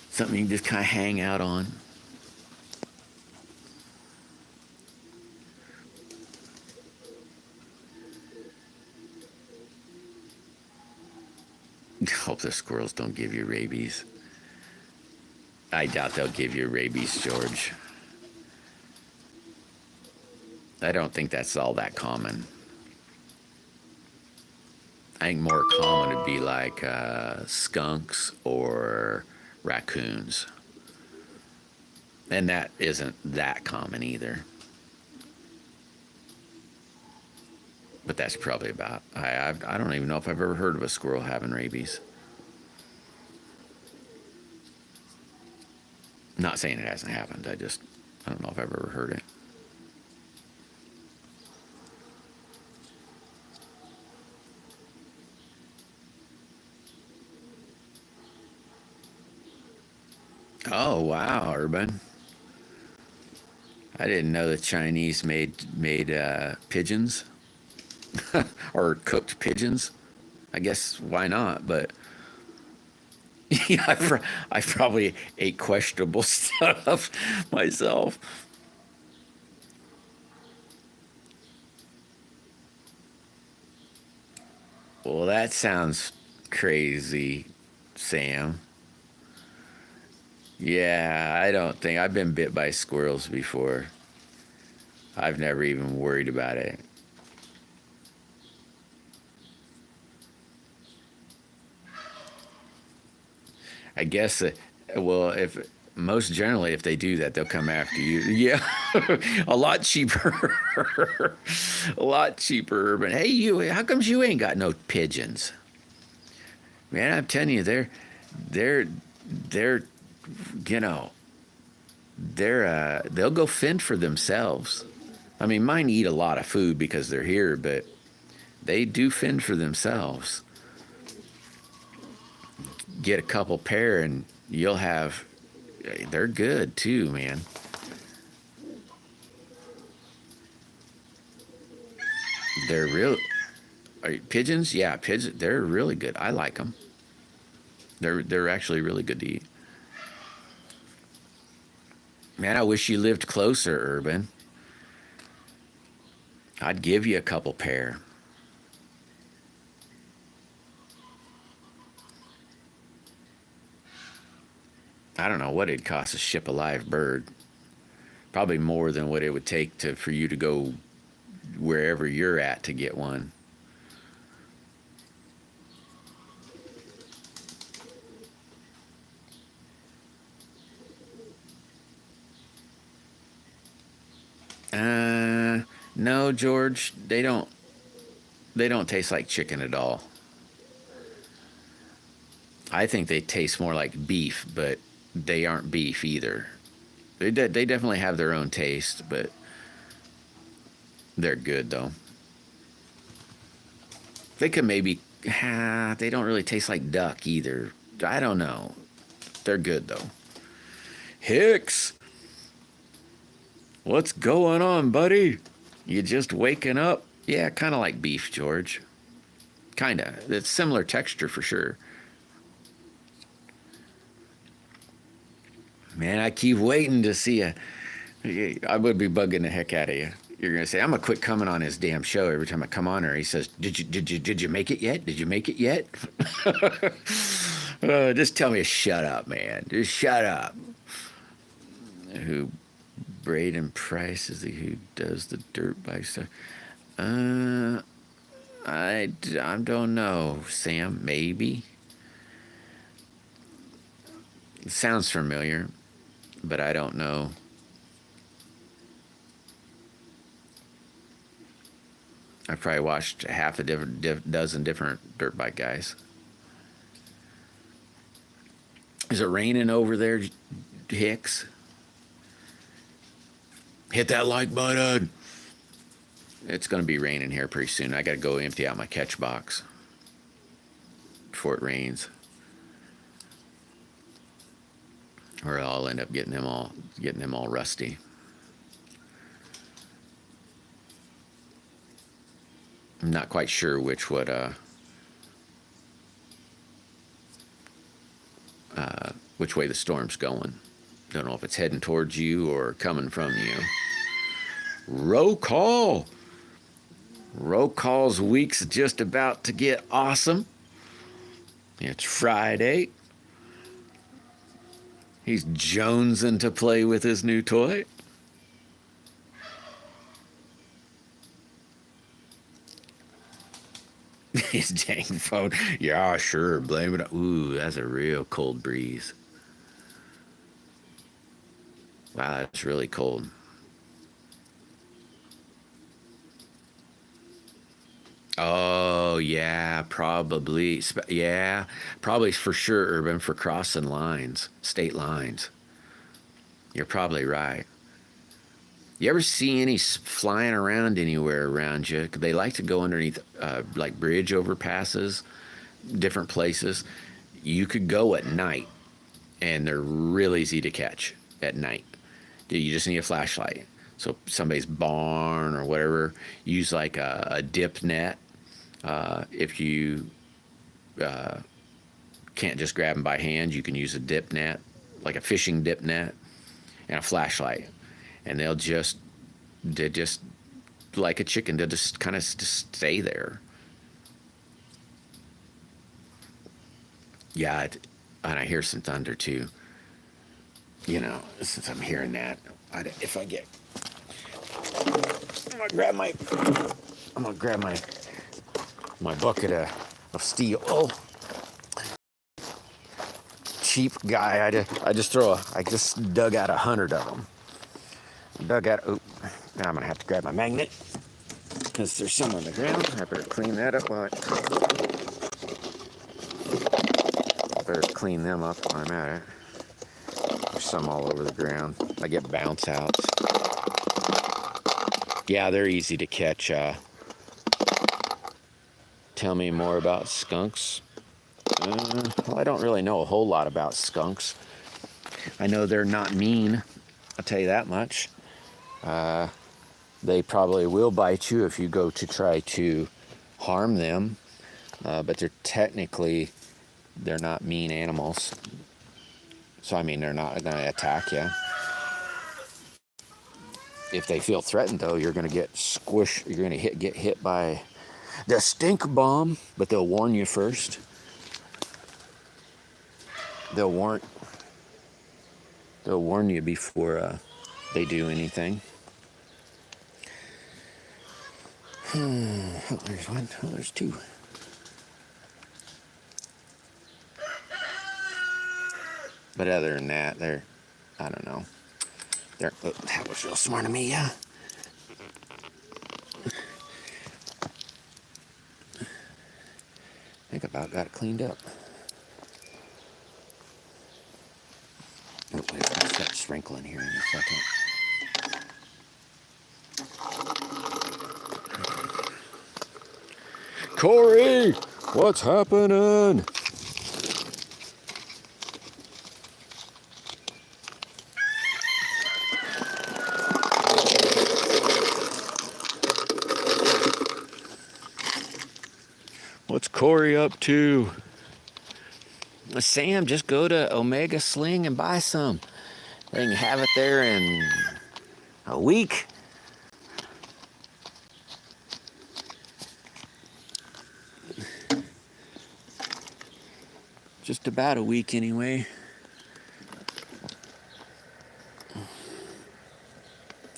something you can just kind of hang out on. Hope the squirrels don't give you rabies. I doubt they'll give you rabies, George. I don't think that's all that common. I think more common would be like skunks or raccoons. And that isn't that common either. But that's probably about. I don't even know if I've ever heard of a squirrel having rabies. Not saying it hasn't happened. I don't know if I've ever heard it. Oh wow, Urban! I didn't know the Chinese made pigeons or cooked pigeons. I guess why not? But yeah, I probably ate questionable stuff myself. Well, that sounds crazy, Sam. Yeah, I don't think I've been bit by squirrels before. I've never even worried about it. I guess, well, if most generally, if they do that, they'll come after you. Yeah, a lot cheaper. A lot cheaper. But hey, how comes you ain't got no pigeons? Man, I'm telling you, they're you know, they'll go fend for themselves. I mean, mine eat a lot of food because they're here, but they do fend for themselves. Get a couple pair and you'll have, they're good too, man. They're real. Pigeons? Yeah, pigeons. They're really good. I like them. They're actually really good to eat. Man, I wish you lived closer, Urban. I'd give you a couple pair. I don't know what it'd cost to ship a live bird. Probably more than what it would take for you to go wherever you're at to get one. No, George, they don't taste like chicken at all. I think they taste more like beef, but they aren't beef either. They definitely have their own taste, but they're good though. They could maybe, they don't really taste like duck either. I don't know. They're good though. Hicks, what's going on, buddy? You just waking up? Yeah, kind of like beef, George. Kind of. It's similar texture for sure. Man, I keep waiting to see a. I would be bugging the heck out of you. You're gonna say I'm gonna quit coming on his damn show every time I come on there. He says, "Did you make it yet? Did you make it yet?" Just tell me to shut up, man. Just shut up. Who Braden Price is who does the dirt bike stuff? I don't know, Sam. Maybe. It sounds familiar, but I don't know. I probably watched half a dozen different dirt bike guys. Is it raining over there, Hicks? Hit that like button. It's going to be raining here pretty soon. I got to go empty out my catch box before it rains, or I'll end up getting them all rusty. I'm not quite sure which way the storm's going. Don't know if it's heading towards you or coming from you. Roll call. Roll call's week's just about to get awesome. It's Friday. He's jonesing to play with his new toy. His dang phone. Yeah, sure. Blame it. Ooh, that's a real cold breeze. Wow, that's really cold. Oh, yeah, probably. Yeah, probably for sure, Urban, for crossing lines, state lines. You're probably right. You ever see any flying around anywhere around you? They like to go underneath, like bridge overpasses, different places. You could go at night, and they're real easy to catch at night. You just need a flashlight. So somebody's barn or whatever, use like a dip net. If you can't just grab them by hand, you can use a dip net, like a fishing dip net, and a flashlight. And they're just like a chicken. They'll just kind of just stay there. Yeah, and I hear some thunder too. You know, since I'm hearing that, if I get, I'm gonna grab my bucket of steel. Oh, cheap guy. I just dug out 100 of them. Now I'm gonna have to grab my magnet because there's some on the ground. I better clean that up I better clean them up while I'm at it. some all over the ground. I get bounce outs. Yeah, they're easy to catch. Tell me more about skunks. Well, I don't really know a whole lot about skunks. I know they're not mean. I'll tell you that much. They probably will bite you if you go to try to harm them. But they're not mean animals. So, I mean, they're not going to attack you. If they feel threatened, though, you're going to get squished. You're going to get hit by the stink bomb, but they'll warn you first. They'll warn you before they do anything. Oh, there's one. Oh, there's two. But other than that, I don't know. That was real smart of me, yeah. I think about got it cleaned up. Oh, wait, I'll start sprinkling here in a second. Corey, what's happening? What's Corey up to? Sam, just go to Omega Sling and buy some. They can have it there in a week. Just about a week anyway.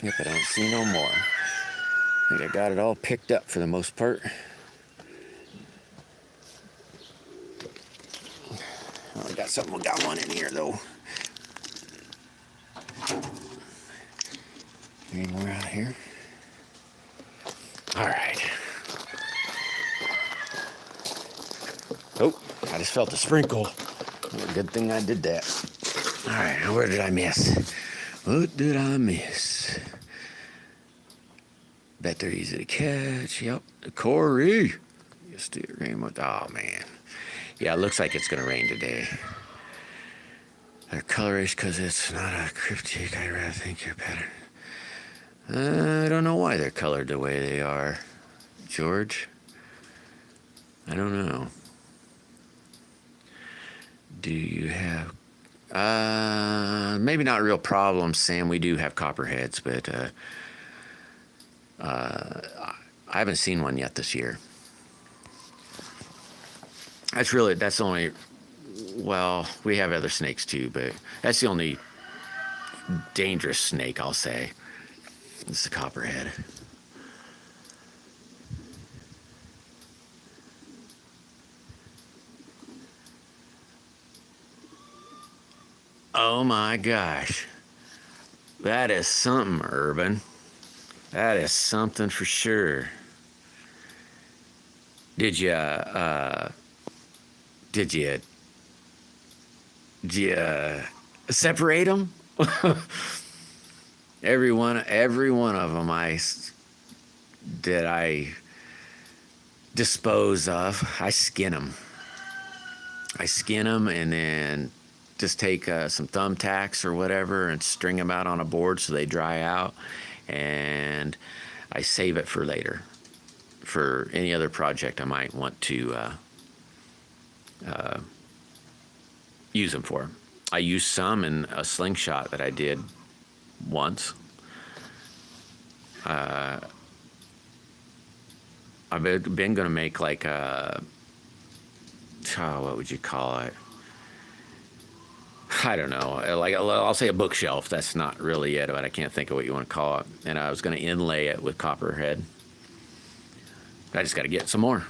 Yep, I don't see no more. I think I got it all picked up for the most part. Oh, we got one in here though. Any more out here? All right. Oh, I just felt a sprinkle. Well, good thing I did that. All right, now where did I miss? What did I miss? Bet they're easy to catch. Yep. Corey. You still rain with. Oh, man. Yeah, it looks like it's going to rain today. They're colorish because it's not a cryptic. I rather think you're better. I don't know why they're colored the way they are, George. I don't know. Do you have... maybe not real problems, Sam. We do have copperheads, but I haven't seen one yet this year. That's the only... Well, we have other snakes too, but that's the only dangerous snake, I'll say. It's the copperhead. Oh my gosh. That is something, Urban. That is something for sure. Did you separate them? every one of them I dispose of. I skin them and then just take some thumbtacks or whatever and string them out on a board so they dry out, and I save it for later for any other project I might want to use them for. I used some in a slingshot that I did once. I've been going to make like a, what would you call it? I don't know. Like, I'll say a bookshelf. That's not really it, but I can't think of what you want to call it. And I was going to inlay it with copperhead. I just got to get some more.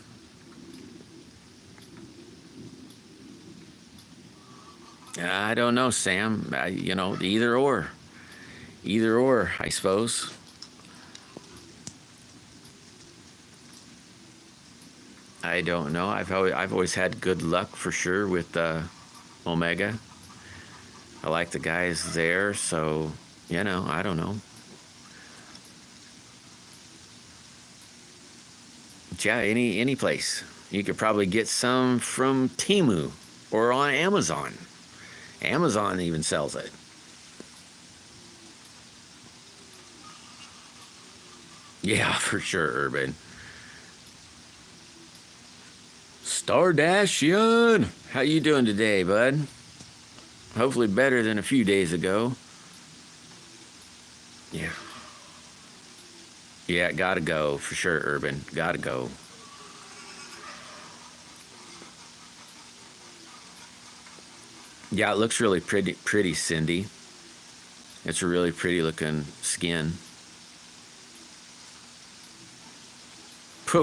I don't know, Sam. Either or, I suppose. I don't know. I've always had good luck for sure with Omega. I like the guys there, so, I don't know. But yeah, any place. You could probably get some from Temu or on Amazon. Amazon even sells it. Yeah, for sure, Urban. Stardashian, how you doing today, bud? Hopefully better than a few days ago. Yeah. Yeah, gotta go for sure, Urban. Gotta go. Yeah, it looks really pretty, Cindy. It's a really pretty looking skin. Yeah,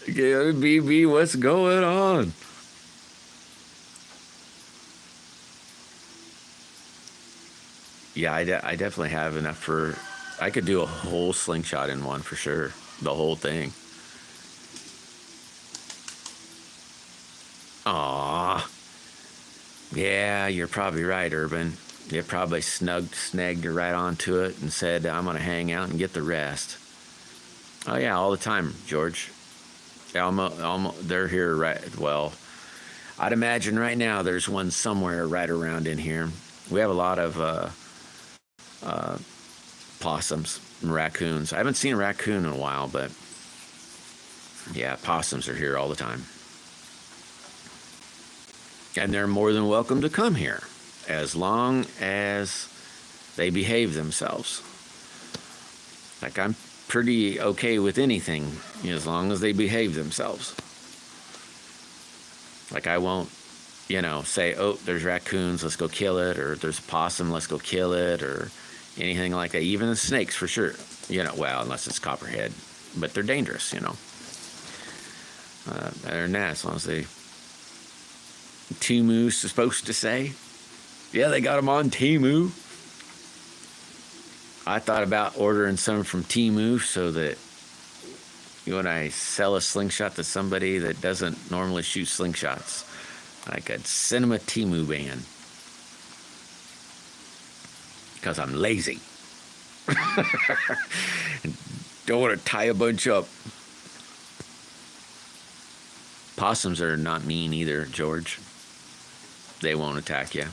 BB, what's going on? Yeah, I definitely have enough for. I could do a whole slingshot in one for sure. The whole thing. Aw. Yeah, you're probably right, Urban. You probably snagged you right onto it and said, I'm going to hang out and get the rest. Oh, yeah, all the time, George. They're here right. Well, I'd imagine right now there's one somewhere right around in here. We have a lot of possums and raccoons. I haven't seen a raccoon in a while, but yeah, possums are here all the time. And they're more than welcome to come here as long as they behave themselves. Like, I'm pretty okay with anything as long as they behave themselves. Like, I won't, say, oh, there's raccoons, let's go kill it, or there's a possum, let's go kill it, or anything like that. Even the snakes, for sure. Well, unless it's copperhead, but they're dangerous, Other than that, as long as they. Temu's supposed to say. Yeah, they got them on Temu. I thought about ordering some from Temu so that when I sell a slingshot to somebody that doesn't normally shoot slingshots, I could send them a Temu band. Because I'm lazy. Don't want to tie a bunch up. Possums are not mean either, George. They won't attack you.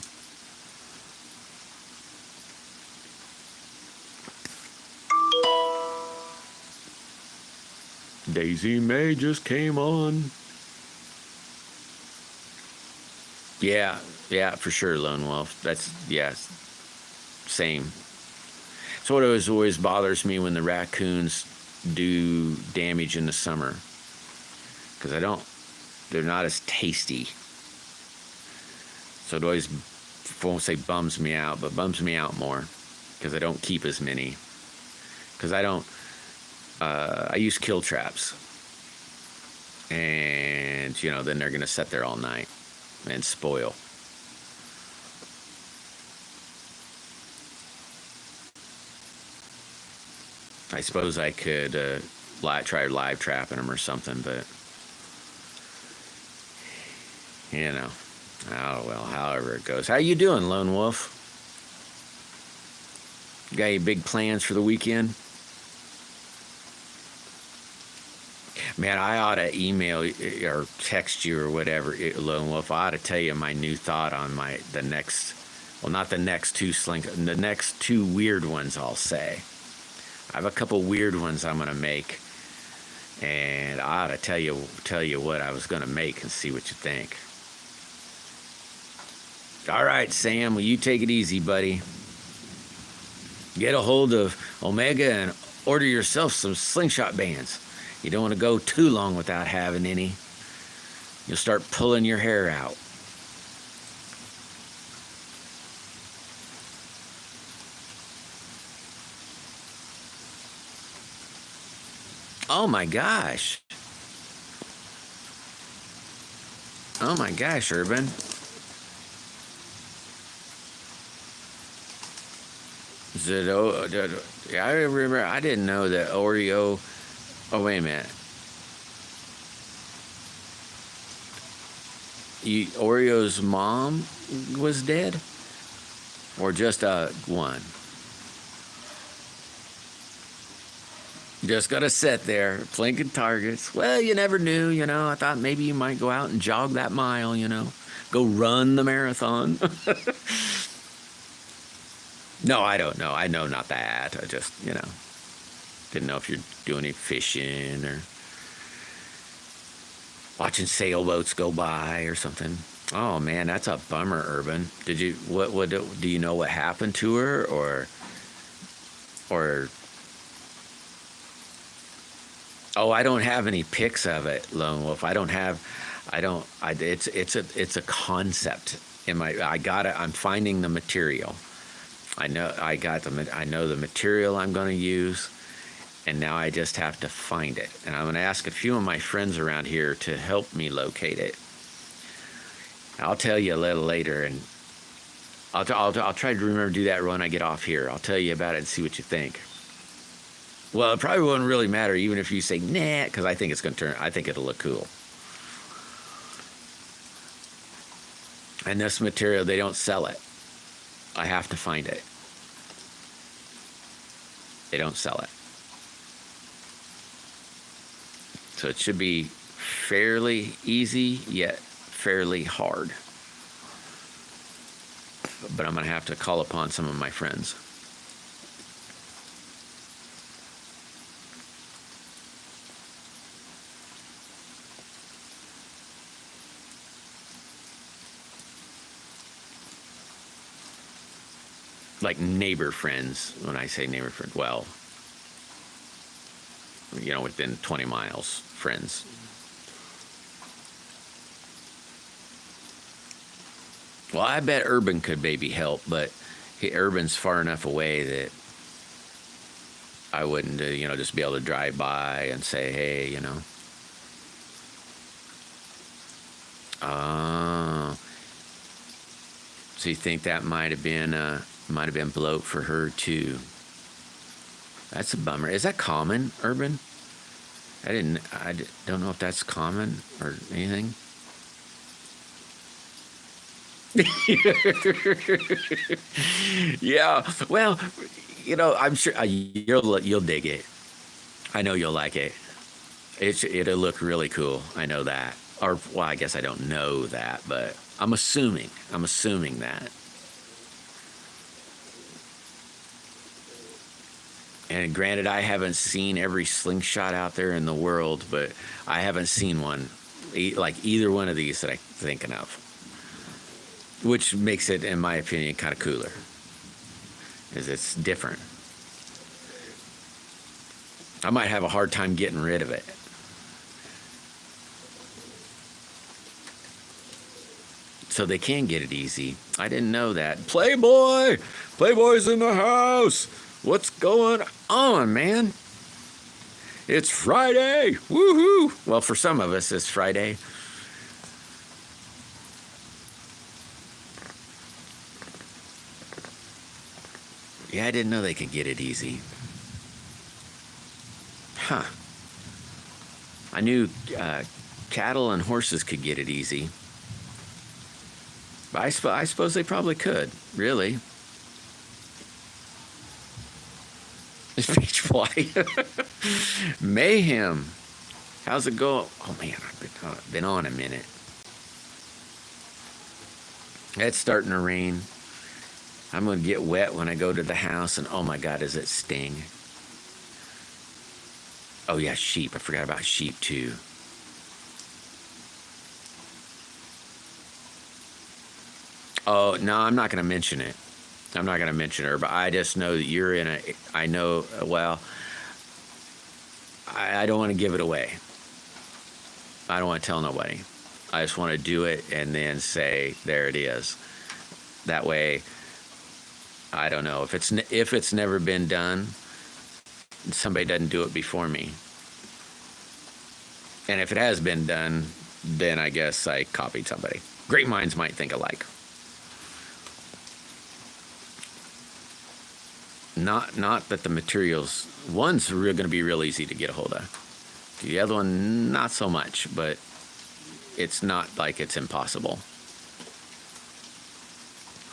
Daisy May just came on. Yeah, for sure, Lone Wolf. Same. So what always bothers me when the raccoons do damage in the summer, because they're not as tasty. So it always, won't say bums me out, but bums me out more because I don't keep as many. Because I use kill traps. And, then they're going to sit there all night and spoil. I suppose I could try live trapping them or something, but, oh, well, however it goes. How you doing, Lone Wolf? You got any big plans for the weekend? Man, I ought to email or text you or whatever, Lone Wolf. I ought to tell you my new thought on the next two weird ones, I'll say. I have a couple weird ones I'm going to make, and I ought to tell you what I was going to make and see what you think. All right, Sam, well, you take it easy, buddy. Get a hold of Omega and order yourself some slingshot bands. You don't want to go too long without having any. You'll start pulling your hair out. Oh my gosh. Oh my gosh, Urban. I remember, I didn't know that Oreo. Oh, wait a minute. Oreo's mom was dead, or just one? Just gonna sit there blinking targets. Well, you never knew, I thought maybe you might go out and jog that mile, go run the marathon. No, I don't know. I know not that. I just, didn't know if you're doing any fishing or watching sailboats go by or something. Oh man, that's a bummer, Urban. Did you what do you know what happened to her or oh, I don't have any pics of it, Lone Wolf. It's a concept in my, I'm finding the material. I know the material I'm going to use, and now I just have to find it. And I'm going to ask a few of my friends around here to help me locate it. I'll tell you a little later, and I'll try to remember to do that when I get off here. I'll tell you about it and see what you think. Well, it probably won't really matter, even if you say nah, because I think it'll look cool. And this material, they don't sell it. I have to find it. They don't sell it. So it should be fairly easy, yet fairly hard. But I'm going to have to call upon some of my friends. Like neighbor friends. When I say neighbor friend, well, within 20 miles, friends. Well, I bet Urban could maybe help, but Urban's far enough away that I wouldn't, just be able to drive by and say, hey, Oh. So you think that might have been bloat for her too? That's a bummer. Is that common, Urban? I don't know if that's common or anything. Yeah. Well, I'm sure you'll dig it. I know you'll like it. It'll look really cool. I know that. Or, well, I guess I don't know that, but I'm assuming that. And granted, I haven't seen every slingshot out there in the world, but I haven't seen one like either one of these that I'm thinking of, which makes it, in my opinion, kind of cooler, because it's different. I might have a hard time getting rid of it. So they can get it easy. I didn't know that. Playboy's in the house. What's going on, man? It's Friday. Woohoo! Well, for some of us, it's Friday. Yeah, I didn't know they could get it easy. Huh. I knew cattle and horses could get it easy. But I suppose they probably could, really. Beach fly. Mayhem. How's it going? Oh man, I've been on a minute. It's starting to rain. I'm going to get wet when I go to the house, and oh my God, does it sting? Oh yeah, sheep. I forgot about sheep too. Oh, no, I'm not going to mention it. I'm not going to mention her, but I just know that you're in a, I know, well, I don't want to give it away. I don't want to tell nobody. I just want to do it and then say, there it is. That way, I don't know. If it's never been done, somebody doesn't do it before me. And if it has been done, then I guess I copied somebody. Great minds might think alike. Not that the materials, one's going to be real easy to get a hold of. The other one, not so much, but it's not like it's impossible.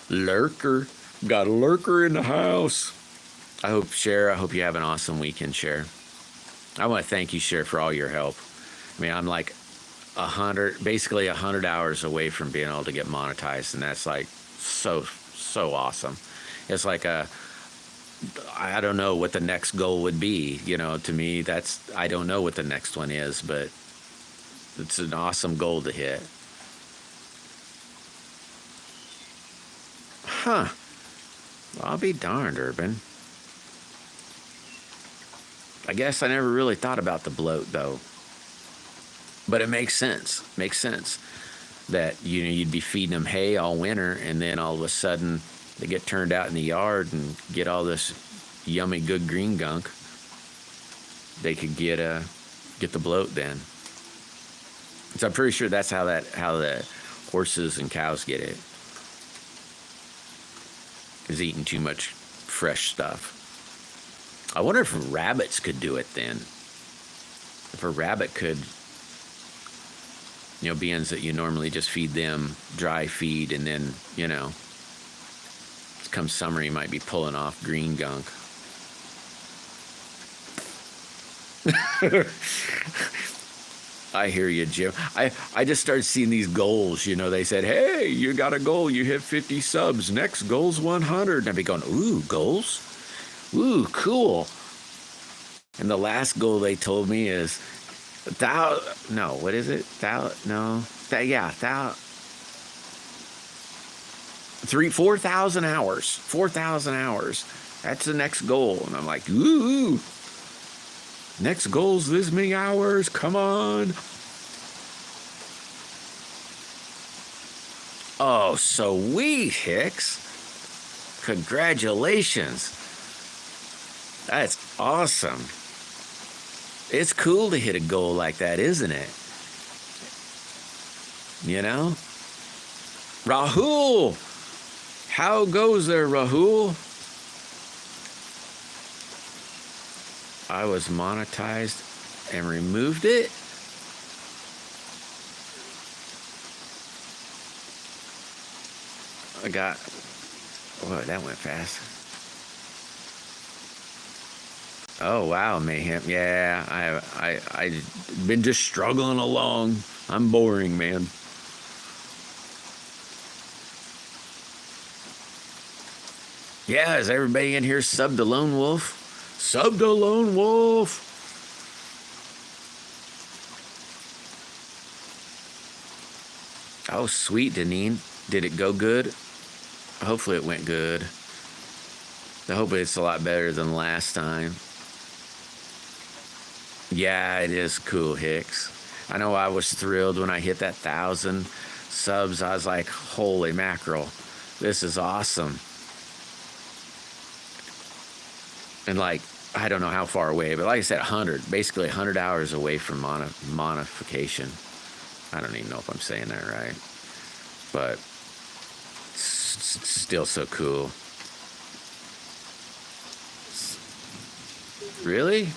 Lurker. Got a lurker in the house. I hope you have an awesome weekend, Cher. I want to thank you, Cher, for all your help. I mean, I'm like basically 100 hours away from being able to get monetized, and that's like so awesome. It's like I don't know what the next goal would be. To me, I don't know what the next one is, but it's an awesome goal to hit. Huh. I'll be darned, Urban. I guess I never really thought about the bloat, though. But it makes sense. Makes sense that you'd be feeding them hay all winter, and then all of a sudden they get turned out in the yard and get all this yummy, good green gunk. They could get the bloat then. So I'm pretty sure that's how the horses and cows get it. Is eating too much fresh stuff. I wonder if rabbits could do it then. If a rabbit could, being that you normally just feed them dry feed, and then, come summer you might be pulling off green gunk. I hear you, Jim. I just started seeing these goals. They said, hey, you got a goal. You hit 50 subs. Next goal's 100. And I'd be going, ooh, goals? Ooh, cool. And the last goal they told me is, 4,000 hours. 4,000 hours. That's the next goal. And I'm like, ooh. Next goal's this many hours. Come on. Oh, sweet, Hicks. Congratulations. That's awesome. It's cool to hit a goal like that, isn't it? Rahul. How goes there, Rahul? I was monetized and removed it. Whoa, that went fast. Oh, wow, Mayhem. Yeah, I've been just struggling along. I'm boring, man. Yeah, is everybody in here subbed to Lone Wolf? Sub to Lone Wolf. Oh, sweet, Deneen. Did it go good? Hopefully it went good. I hope it's a lot better than last time. Yeah, it is cool, Hicks. I know I was thrilled when I hit that 1,000 subs. I was like, holy mackerel. This is awesome. And I don't know how far away, but like I said, basically 100 hours away from monification. I don't even know if I'm saying that right, but it's still so cool. Really?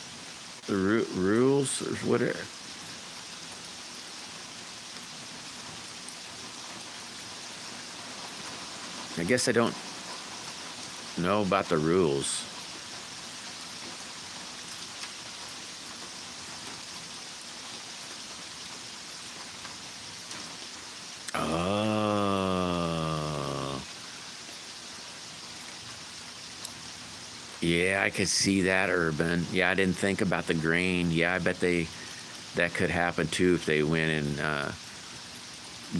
The rules or whatever? I guess I don't know about the rules. Oh. Yeah, I could see that, Urban. Yeah, I didn't think about the grain. Yeah, I bet that could happen too if they went and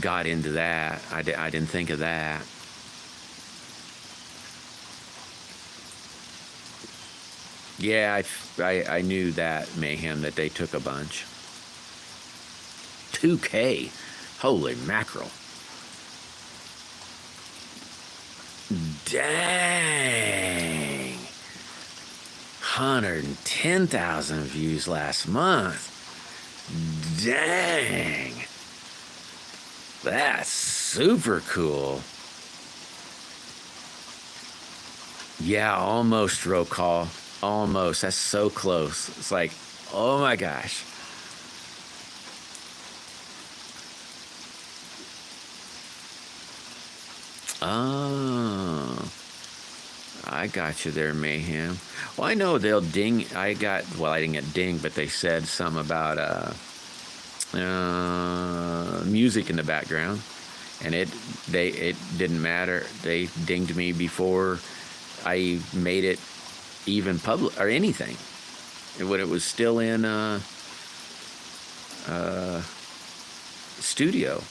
got into that. I didn't think of that. Yeah, I knew that, Mayhem, that they took a bunch. 2K. Holy mackerel. Dang. 110,000 views last month. Dang. That's super cool. Yeah, almost, roll call. Almost. That's so close. It's like, oh my gosh. Oh, I got you there, Mayhem. Well, I know they'll ding. Well, I didn't get dinged, but they said some about music in the background, and it didn't matter. They dinged me before I made it even public or anything. When it was still in studio.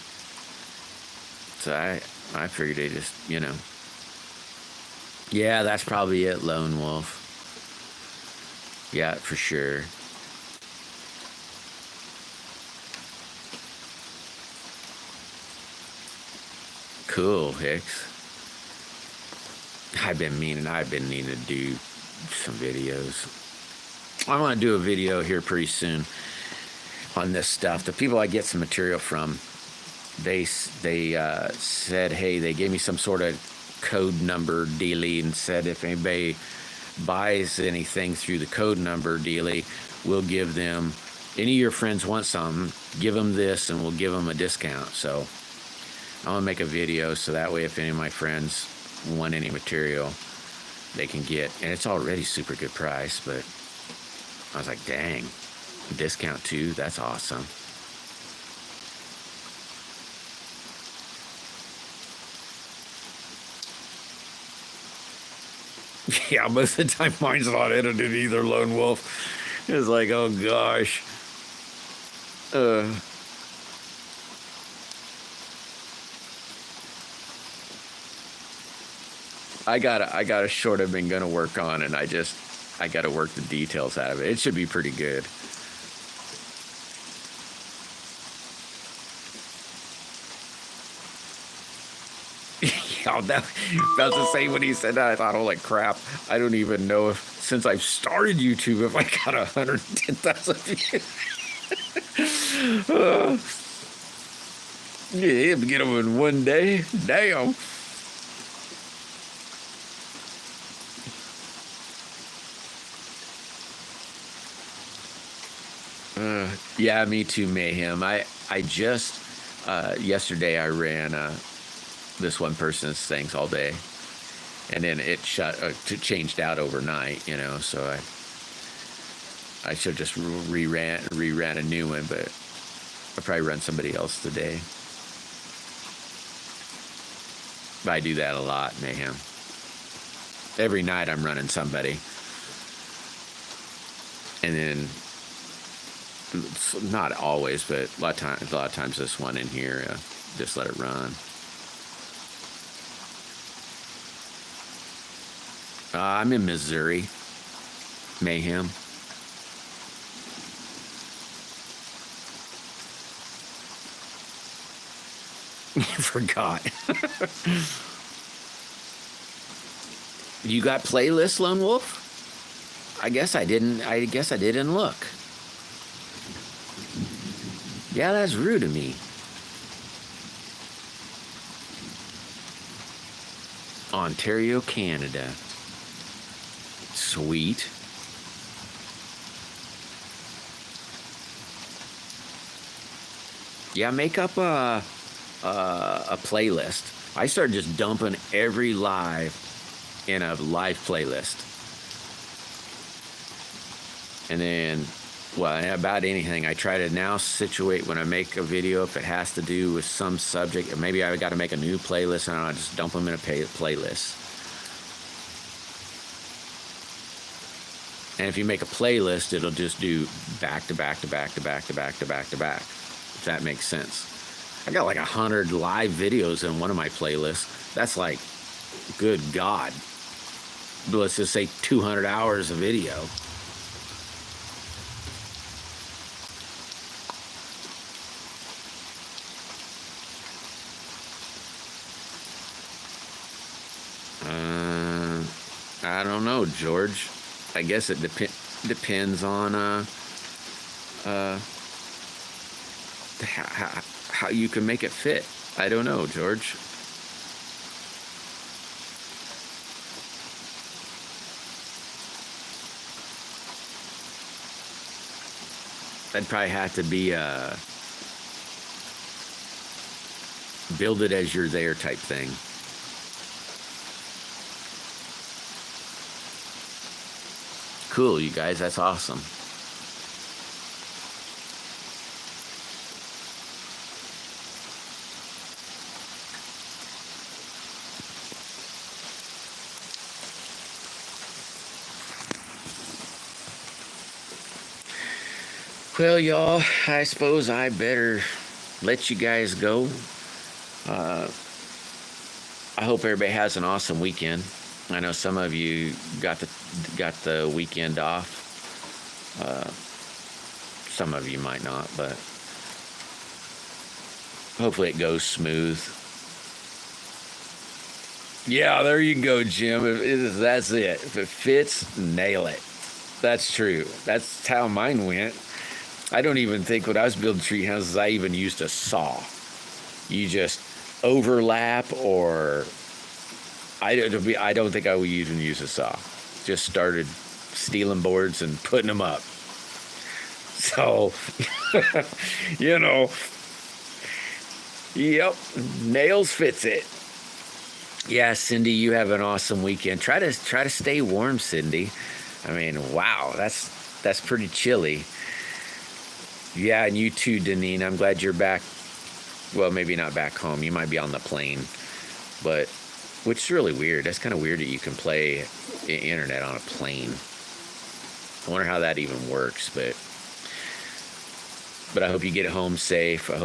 So I figured they just, yeah, that's probably it, Lone Wolf. Yeah, for sure. Cool, Hicks. I've been needing to do some videos. I want to do a video here pretty soon on this stuff. The people I get some material from, they said, hey, they gave me some sort of code number dealie and said if anybody buys anything through the code number dealie, we'll give them, any of your friends want something, give them this and we'll give them a discount. So I want to make a video so that way if any of my friends want any material, they can get, and it's already super good price, but I was like, dang, discount too, that's awesome. Yeah, most of the time mine's not edited either, Lone Wolf. It's like, oh gosh. I got a short I've been gonna work on, and I gotta work the details out of it. It should be pretty good. Yeah, that's the same when he said that. I thought, holy crap, I don't even know if, since I've started YouTube, if I got 110,000 views. Yeah, get them in one day. Damn. Yeah, me too, Mayhem. I just yesterday I ran this one person's things all day, and then it changed out overnight. So I should just reran a new one, but I'll probably run somebody else today. But I do that a lot, Mayhem. Every night I'm running somebody, and then. Not always, but a lot of times this one in here, just let it run. I'm in Missouri, Mayhem. Forgot. You got playlists, Lone Wolf? I guess I didn't look. Yeah, that's rude of me. Ontario, Canada. Sweet. Yeah, make up a playlist. I started just dumping every live in a live playlist. And then, well, about anything, I try to now situate when I make a video, if it has to do with some subject, or maybe I got to make a new playlist, and I'll just dump them in a playlist. And if you make a playlist, it'll just do back to back to back to back to back to back to back, if that makes sense. I got like 100 live videos in one of my playlists. That's like, good God. Let's just say 200 hours of video. I don't know, George. I guess it depends on how you can make it fit. I don't know, George. That'd probably have to be build it as you're there type thing. cool, you guys. That's awesome. Well, y'all, I suppose I better let you guys go. I hope everybody has an awesome weekend. I know some of you got the weekend off. Some of you might not, but hopefully it goes smooth. Yeah, there you go, Jim. That's it. If it fits, nail it. That's true. That's how mine went. I don't even think when I was building tree houses, I even used a saw. You just overlap, or I don't think I would even use a saw. Just started stealing boards and putting them up. So, you know, yep, nails fits it. Yeah, Cindy, you have an awesome weekend. Try to stay warm, Cindy. I mean, wow, that's pretty chilly. Yeah, and you too, Deneen. I'm glad you're back. Well, maybe not back home. You might be on the plane, but which is really weird. That's kind of weird that you can play internet on a plane. I wonder how that even works, but I hope you get home safe. I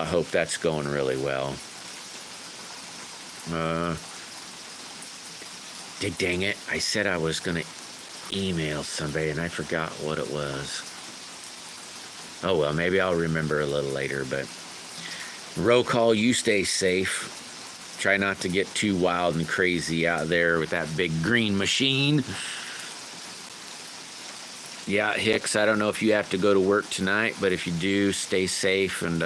hope that's going really well. Dang it. I said I was going to email somebody and I forgot what it was. Oh, well, maybe I'll remember a little later, but roll call, you stay safe. Try not to get too wild and crazy out there with that big green machine. Yeah, Hicks, I don't know if you have to go to work tonight, but if you do, stay safe and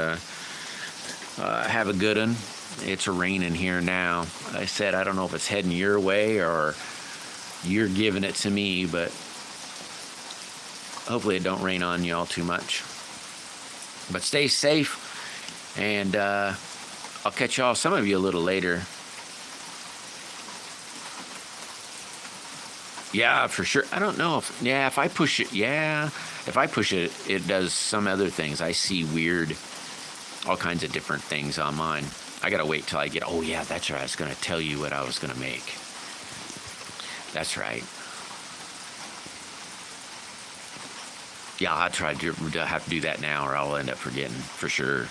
have a good one. It's raining here now. I said I don't know if it's heading your way or you're giving it to me, but hopefully it don't rain on y'all too much. But stay safe, and I'll catch y'all, some of you, a little later. Yeah, for sure. I don't know if I push it, it does some other things. I see weird, all kinds of different things on mine. I gotta wait till I get, oh yeah, that's right. I was gonna tell you what I was gonna make. That's right. Yeah, I'll try to have to do that now or I'll end up forgetting for sure.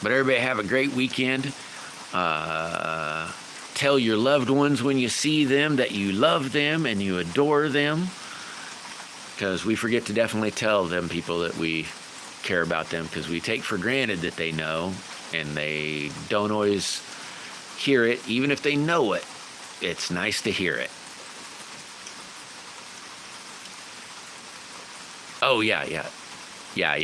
But everybody have a great weekend. Tell your loved ones when you see them that you love them and you adore them. Because we forget to definitely tell them people that we care about them, because we take for granted that they know and they don't always hear it. Even if they know it, it's nice to hear it. Oh, yeah,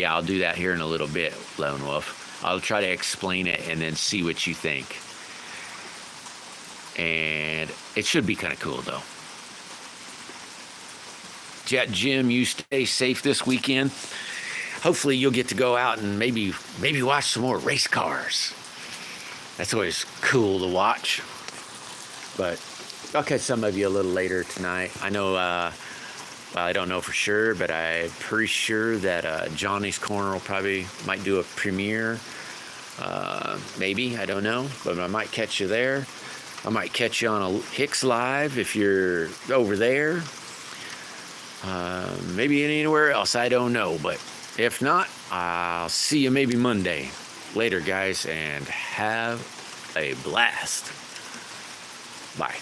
I'll do that here in a little bit, Lone Wolf. I'll try to explain it and then see what you think. And it should be kind of cool, though. Jim, you stay safe this weekend. Hopefully you'll get to go out and maybe watch some more race cars. That's always cool to watch. But I'll catch some of you a little later tonight. I know, well, I don't know for sure, but I'm pretty sure that Johnny's Corner might do a premiere. Maybe, I don't know, but I might catch you there. I might catch you on a Hicks Live if you're over there. Maybe anywhere else, I don't know, but if not, I'll see you maybe Monday. Later, guys, and have a blast. Bye.